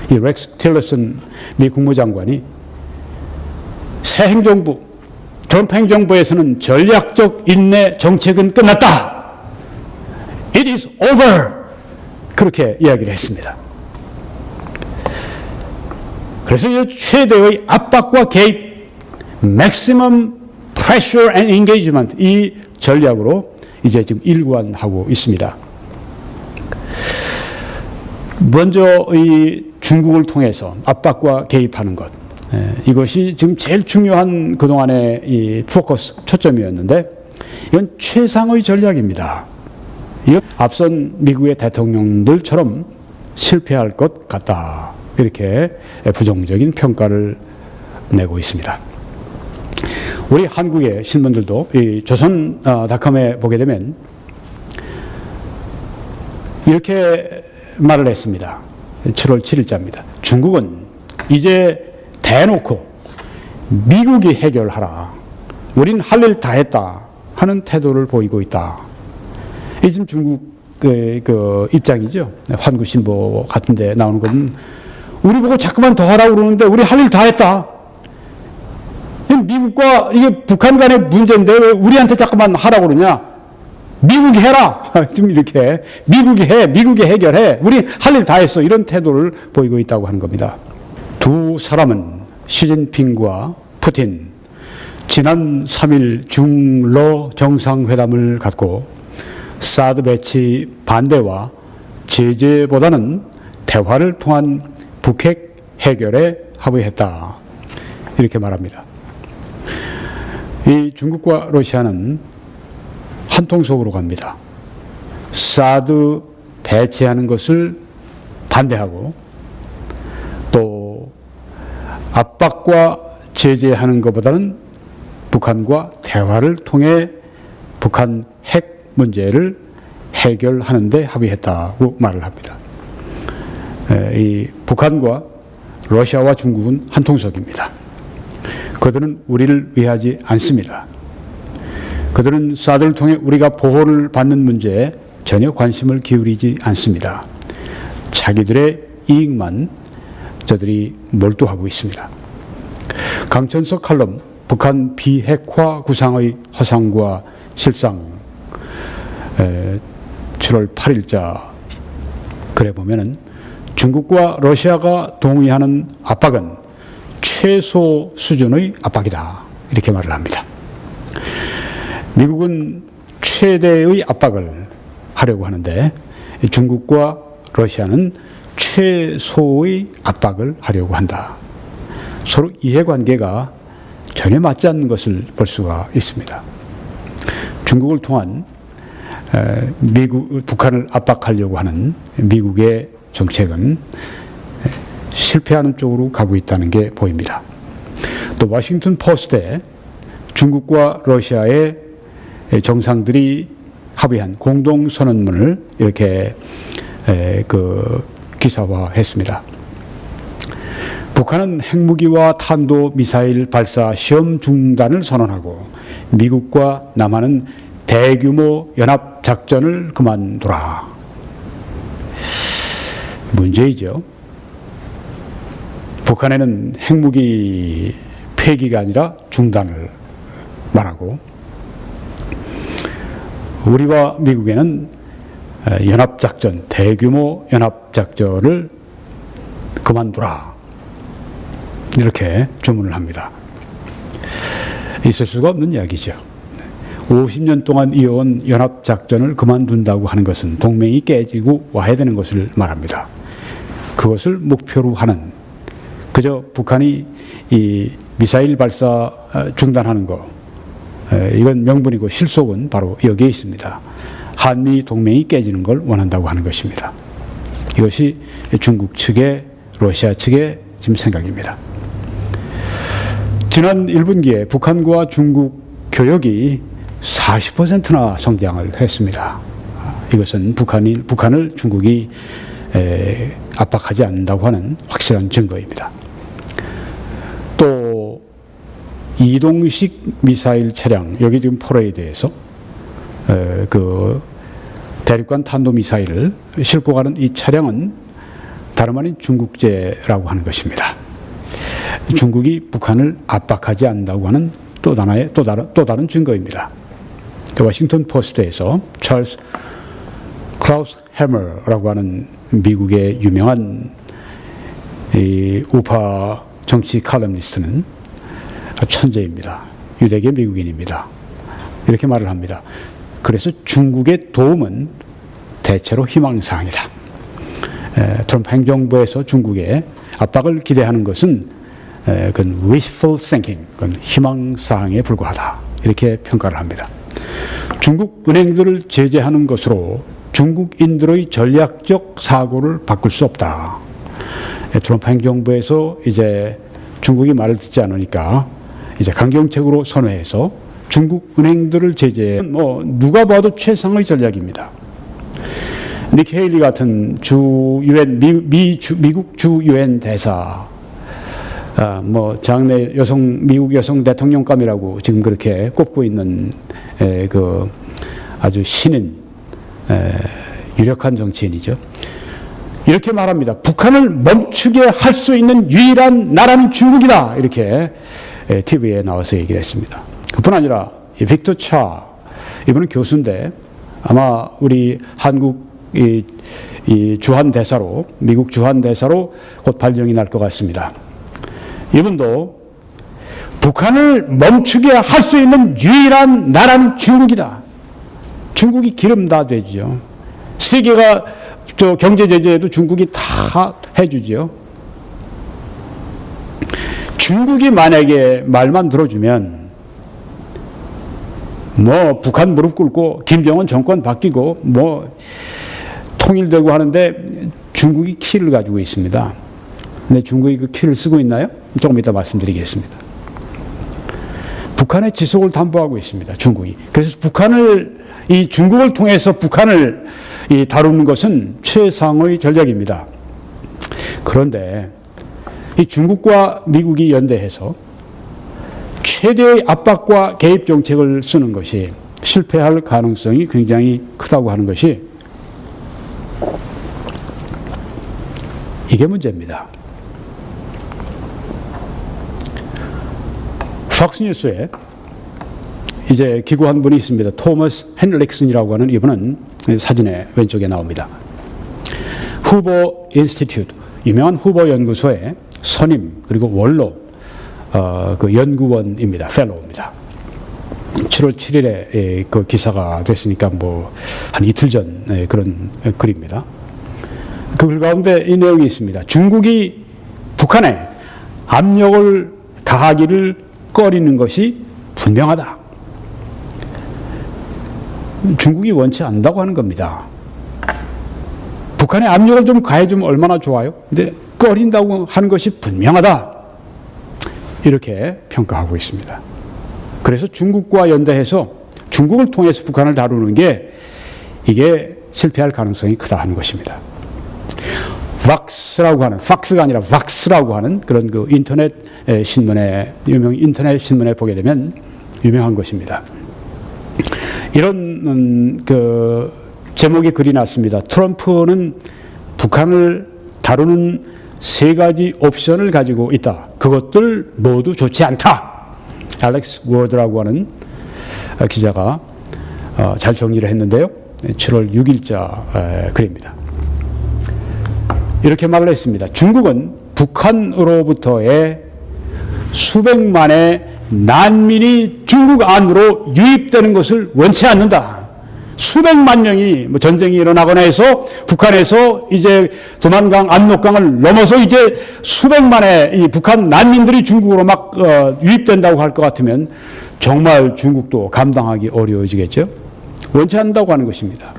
이 렉스 틸러슨 미 국무장관이 새 행정부, 트럼프 행정부에서는 전략적 인내 정책은 끝났다. It is over. 그렇게 이야기를 했습니다. 그래서 이 최대의 압박과 개입, maximum pressure and engagement, 이 전략으로 이제 지금 일관하고 있습니다. 먼저 이 중국을 통해서 압박과 개입하는 것, 이것이 지금 제일 중요한 그동안의 이 포커스, 초점이었는데, 이건 최상의 전략입니다. 이건 앞선 미국의 대통령들처럼 실패할 것 같다. 이렇게 부정적인 평가를 내고 있습니다. 우리 한국의 신문들도 이 조선닷컴에 보게 되면 이렇게 말을 했습니다. 7월 7일자입니다. 중국은 이제 대놓고 미국이 해결하라. 우린 할 일 다 했다 하는 태도를 보이고 있다. 이 지금 중국 그 입장이죠. 환구신보 같은 데 나오는 건 우리 보고 자꾸만 더 하라고 그러는데 우리 할 일 다 했다. 미국과 이게 북한 간의 문제인데 왜 우리한테 자꾸만 하라고 그러냐? 미국이 해라. 지금 이렇게 미국이 해, 미국이 해결해. 우리 할 일 다 했어. 이런 태도를 보이고 있다고 하는 겁니다. 두 사람은 시진핑과 푸틴 지난 3일 중러 정상회담을 갖고 사드 배치 반대와 제재보다는 대화를 통한 북핵 해결에 합의했다. 이렇게 말합니다. 이 중국과 러시아는 한 통속으로 갑니다. 사드 배치하는 것을 반대하고 또 압박과 제재하는 것보다는 북한과 대화를 통해 북한 핵 문제를 해결하는 데 합의했다고 말을 합니다. 이 북한과 러시아와 중국은 한 통속입니다. 그들은 우리를 위하지 않습니다. 그들은 사드를 통해 우리가 보호를 받는 문제에 전혀 관심을 기울이지 않습니다. 자기들의 이익만 저들이 몰두하고 있습니다. 강천석 칼럼 북한 비핵화 구상의 허상과 실상 7월 8일자 글에 보면은 중국과 러시아가 동의하는 압박은 최소 수준의 압박이다. 이렇게 말을 합니다. 미국은 최대의 압박을 하려고 하는데 중국과 러시아는 최소의 압박을 하려고 한다. 서로 이해관계가 전혀 맞지 않는 것을 볼 수가 있습니다. 중국을 통한 북한을 압박하려고 하는 미국의 정책은 실패하는 쪽으로 가고 있다는 게 보입니다. 또 워싱턴 포스트에 중국과 러시아의 정상들이 합의한 공동선언문을 이렇게 기사화했습니다. 북한은 핵무기와 탄도미사일 발사 시험 중단을 선언하고 미국과 남한은 대규모 연합작전을 그만두라. 문제이죠. 북한에는 핵무기 폐기가 아니라 중단을 말하고 우리와 미국에는 연합작전, 대규모 연합작전을 그만두라. 이렇게 주문을 합니다. 있을 수가 없는 이야기죠. 50년 동안 이어온 연합작전을 그만둔다고 하는 것은 동맹이 깨지고 와야 되는 것을 말합니다. 그것을 목표로 하는, 그저 북한이 이 미사일 발사 중단하는 거, 이건 명분이고 실속은 바로 여기에 있습니다. 한미 동맹이 깨지는 걸 원한다고 하는 것입니다. 이것이 중국 측의, 러시아 측의 지금 생각입니다. 지난 1분기에 북한과 중국 교역이 40%나 성장을 했습니다. 이것은 북한을 중국이 압박하지 않는다고 하는 확실한 증거입니다. 또 이동식 미사일 차량, 여기 지금 포레이드에서 대륙간 탄도미사일을 싣고 가는 이 차량은 다름 아닌 중국제라고 하는 것입니다. 중국이 북한을 압박하지 않는다고 하는 또 다른 증거입니다. 워싱턴 포스트에서 찰스 클라우스 해머라고 하는 미국의 유명한 우파 정치 칼럼니스트는 천재입니다. 유대계 미국인입니다. 이렇게 말을 합니다. 그래서 중국의 도움은 대체로 희망사항이다. 트럼프 행정부에서 중국에 압박을 기대하는 것은 그건 wishful thinking, 그건 희망사항에 불과하다. 이렇게 평가를 합니다. 중국 은행들을 제재하는 것으로 중국인들의 전략적 사고를 바꿀 수 없다. 트럼프 행정부에서 이제 중국이 말을 듣지 않으니까 이제 강경책으로 선회해서 중국 은행들을 제재해, 누가 봐도 최상의 전략입니다. 닉 헤일리 같은 미국 주 유엔 대사, 장래 미국 여성 대통령감이라고 지금 그렇게 꼽고 있는 아주 신인, 유력한 정치인이죠. 이렇게 말합니다. 북한을 멈추게 할 수 있는 유일한 나라는 중국이다. 이렇게 TV에 나와서 얘기를 했습니다. 그뿐 아니라 빅터 차, 이분은 교수인데 아마 우리 한국 주한 대사로, 미국 주한 대사로 곧 발령이 날 것 같습니다. 이분도 북한을 멈추게 할 수 있는 유일한 나라는 중국이다. 중국이 기름 다 되죠. 세계가 경제 제재에도 중국이 다 해주죠. 중국이 만약에 말만 들어주면 북한 무릎 꿇고 김정은 정권 바뀌고 통일되고 하는데 중국이 키를 가지고 있습니다. 근데 중국이 그 키를 쓰고 있나요? 조금 이따 말씀드리겠습니다. 북한의 지속을 담보하고 있습니다. 중국이. 그래서 중국을 통해서 북한을 다루는 것은 최상의 전략입니다. 그런데 이 중국과 미국이 연대해서 최대의 압박과 개입 정책을 쓰는 것이 실패할 가능성이 굉장히 크다고 하는 것이, 이게 문제입니다. 팍스뉴스에 이제 기고한 분이 있습니다. 토머스 헨릭슨이라고 하는 이분은 사진의 왼쪽에 나옵니다. 후보 인스티튜트, 유명한 후보 연구소의 선임 그리고 원로 연구원입니다. 펠로우입니다. 7월 7일에 그 기사가 됐으니까 한 이틀 전 그런 글입니다. 그 가운데 이 내용이 있습니다. 중국이 북한에 압력을 가하기를 꺼리는 것이 분명하다. 중국이 원치 않는다고 하는 겁니다. 북한에 압력을 좀 가해주면 얼마나 좋아요? 근데 꺼린다고 하는 것이 분명하다. 이렇게 평가하고 있습니다. 그래서 중국과 연대해서 중국을 통해서 북한을 다루는 게 이게 실패할 가능성이 크다 하는 것입니다. 왁스라고 하는, 팍스가 아니라 왁스라고 하는 그런 그 인터넷 신문에, 인터넷 신문에 보게 되면 유명한 것입니다. 이런 그 제목이 글이 났습니다. 트럼프는 북한을 다루는 3가지 옵션을 가지고 있다. 그것들 모두 좋지 않다. 알렉스 워드라고 하는 기자가 잘 정리를 했는데요. 7월 6일자 글입니다. 이렇게 말을 했습니다. 중국은 북한으로부터의 수백만의 난민이 중국 안으로 유입되는 것을 원치 않는다. 수백만 명이 뭐 전쟁이 일어나거나 해서 북한에서 이제 도만강, 압록강을 넘어서 이제 수백만의 이 북한 난민들이 중국으로 막 유입된다고 할 것 같으면 정말 중국도 감당하기 어려워지겠죠. 원치 않는다고 하는 것입니다.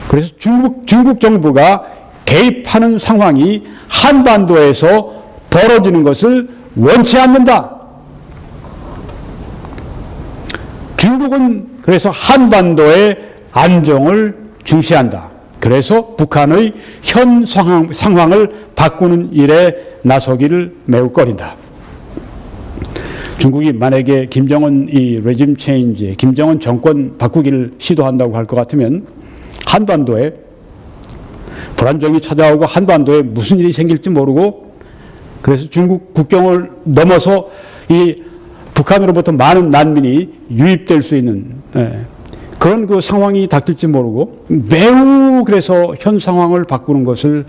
그래서 중국 정부가 개입하는 상황이 한반도에서 벌어지는 것을 원치 않는다. 중국은 그래서 한반도의 안정을 중시한다. 그래서 북한의 현 상황을 바꾸는 일에 나서기를 매우 꺼린다. 중국이 만약에 김정은 이 레짐 체인지, 김정은 정권 바꾸기를 시도한다고 할 것 같으면 한반도에 불안정이 찾아오고 한반도에 무슨 일이 생길지 모르고 그래서 중국 국경을 넘어서 이 북한으로부터 많은 난민이 유입될 수 있는 그런 그 상황이 닥칠지 모르고 매우 그래서 현 상황을 바꾸는 것을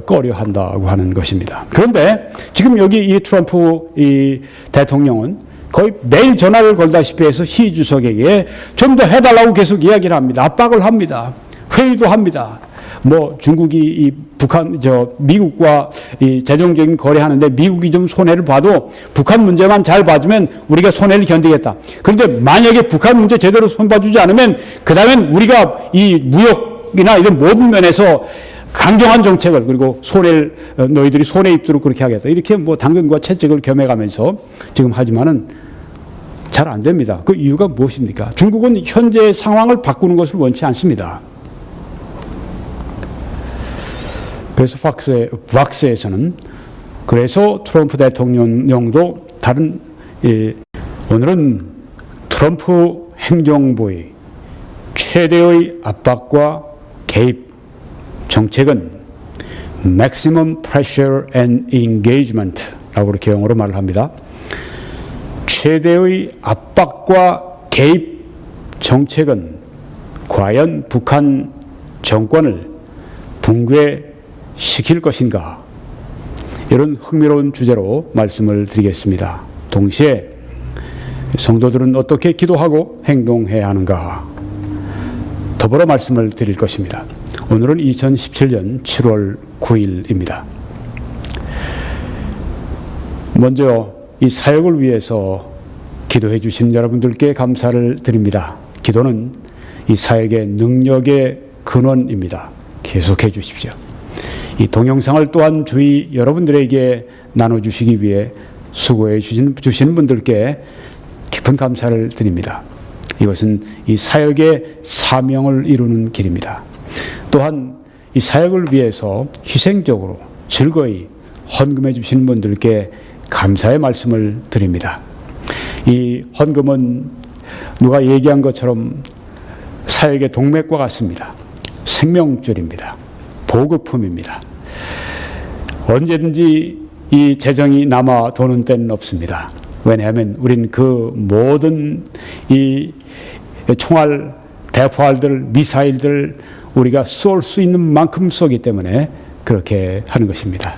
꺼려한다고 하는 것입니다. 그런데 지금 여기 이 트럼프 이 대통령은 거의 매일 전화를 걸다시피 해서 시 주석에게 좀 더 해달라고 계속 이야기를 합니다. 압박을 합니다. 회의도 합니다. 뭐 중국이 이 북한 미국과 이 재정적인 거래하는데 미국이 좀 손해를 봐도 북한 문제만 잘 봐주면 우리가 손해를 견디겠다. 그런데 만약에 북한 문제 제대로 손봐주지 않으면 그 다음엔 우리가 이 무역이나 이런 모든 면에서 강경한 정책을 그리고 손해를 너희들이 손해 입도록 그렇게 하겠다. 이렇게 뭐 당근과 채찍을 겸해가면서 지금 하지만은 잘 안 됩니다. 그 이유가 무엇입니까? 중국은 현재 상황을 바꾸는 것을 원치 않습니다. 그래서 왁스에서는 그래서 트럼프 대통령도 다른 오늘은 트럼프 행정부의 최대의 압박과 개입 정책은 maximum pressure and engagement라고 이렇게 영어로 말을 합니다. 최대의 압박과 개입 정책은 과연 북한 정권을 붕괴시킬 것인가? 이런 흥미로운 주제로 말씀을 드리겠습니다. 동시에 성도들은 어떻게 기도하고 행동해야 하는가? 더불어 말씀을 드릴 것입니다. 오늘은 2017년 7월 9일입니다. 먼저 이 사역을 위해서 기도해 주신 여러분들께 감사를 드립니다. 기도는 이 사역의 능력의 근원입니다. 계속해 주십시오. 이 동영상을 또한 주위 여러분들에게 나눠주시기 위해 수고해 주신 분들께 깊은 감사를 드립니다. 이것은 이 사역의 사명을 이루는 길입니다. 또한 이 사역을 위해서 희생적으로 즐거이 헌금해 주신 분들께 감사의 말씀을 드립니다. 이 헌금은 누가 얘기한 것처럼 사역의 동맥과 같습니다. 생명줄입니다. 보급품입니다. 언제든지 이 재정이 남아 도는 때는 없습니다. 왜냐하면 우린 그 모든 이 총알, 대포알들, 미사일들 우리가 쏠 수 있는 만큼 쏘기 때문에 그렇게 하는 것입니다.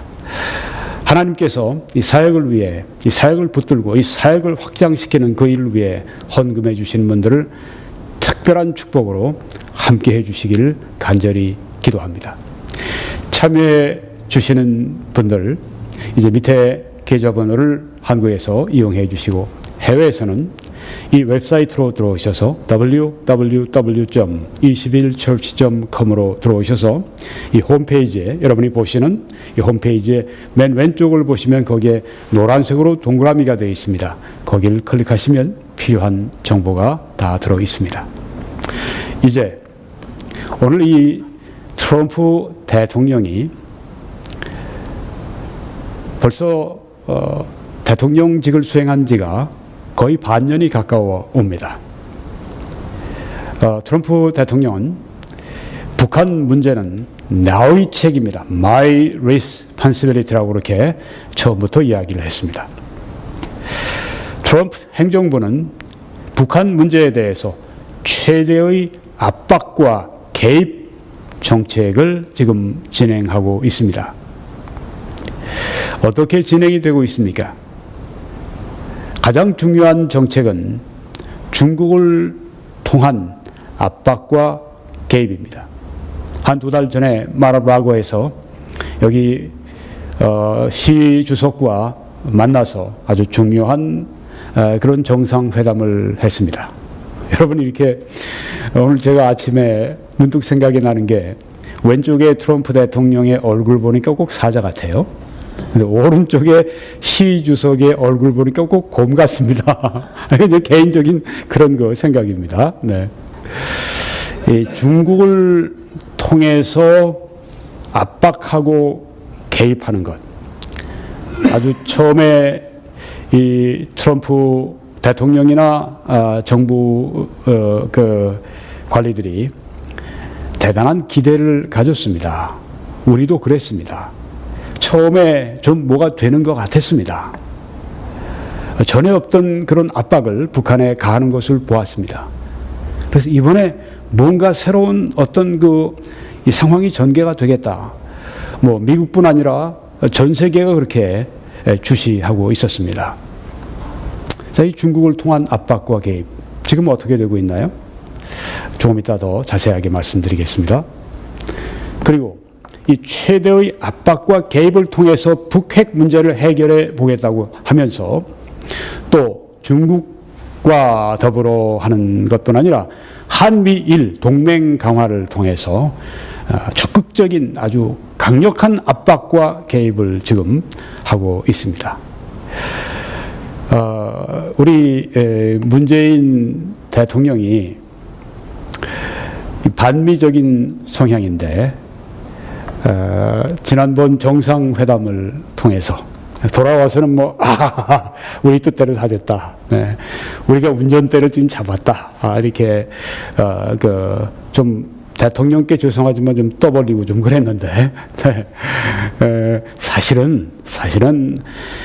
하나님께서 이 사역을 위해, 이 사역을 붙들고 이 사역을 확장시키는 그 일을 위해 헌금해 주신 분들을 특별한 축복으로 함께 해 주시기를 간절히 기도합니다. 참여해 주시는 분들 이제 밑에 계좌번호를 한국에서 이용해 주시고 해외에서는 이 웹사이트로 들어오셔서 www.21church.com으로 들어오셔서 이 홈페이지에 여러분이 보시는 이 홈페이지에 맨 왼쪽을 보시면 거기에 노란색으로 동그라미가 되어 있습니다. 거기를 클릭하시면 필요한 정보가 다 들어 있습니다. 이제 오늘 이 트럼프 대통령이 벌써 대통령직을 수행한 지가 거의 반년이 가까워 옵니다. 트럼프 대통령은 북한 문제는 나의 책임이다. My responsibility라고 그렇게 처음부터 이야기를 했습니다. 트럼프 행정부는 북한 문제에 대해서 최대의 압박과 개입 정책을 지금 진행하고 있습니다. 어떻게 진행이 되고 있습니까? 가장 중요한 정책은 중국을 통한 압박과 개입입니다. 한 두 달 전에 마라라고에서 여기 시 주석과 만나서 아주 중요한 그런 정상회담을 했습니다. 여러분 이렇게 오늘 제가 아침에 문득 생각이 나는 게 왼쪽에 트럼프 대통령의 얼굴 보니까 꼭 사자 같아요. 근데 오른쪽에 시 주석의 얼굴 보니까 꼭 곰 같습니다. 이제 개인적인 그런 거 생각입니다. 네. 이 중국을 통해서 압박하고 개입하는 것. 아주 처음에 이 트럼프 대통령이나 정부 그 관리들이 대단한 기대를 가졌습니다. 우리도 그랬습니다. 처음에 좀 뭐가 되는 것 같았습니다. 전에 없던 그런 압박을 북한에 가하는 것을 보았습니다. 그래서 이번에 뭔가 새로운 어떤 이 상황이 전개가 되겠다. 뭐 미국뿐 아니라 전 세계가 그렇게 주시하고 있었습니다. 자, 이 중국을 통한 압박과 개입 지금 어떻게 되고 있나요? 조금 이따 더 자세하게 말씀드리겠습니다. 그리고 이 최대의 압박과 개입을 통해서 북핵 문제를 해결해 보겠다고 하면서 또 중국과 더불어 하는 것뿐 아니라 한미일 동맹 강화를 통해서 적극적인 아주 강력한 압박과 개입을 지금 하고 있습니다. 우리 문재인 대통령이 반미적인 성향인데 지난번 정상회담을 통해서 돌아와서는 우리 뜻대로 다 됐다. 네. 우리가 운전대를 지금 잡았다. 이렇게 좀 대통령께 죄송하지만 좀 떠벌리고 좀 그랬는데 사실은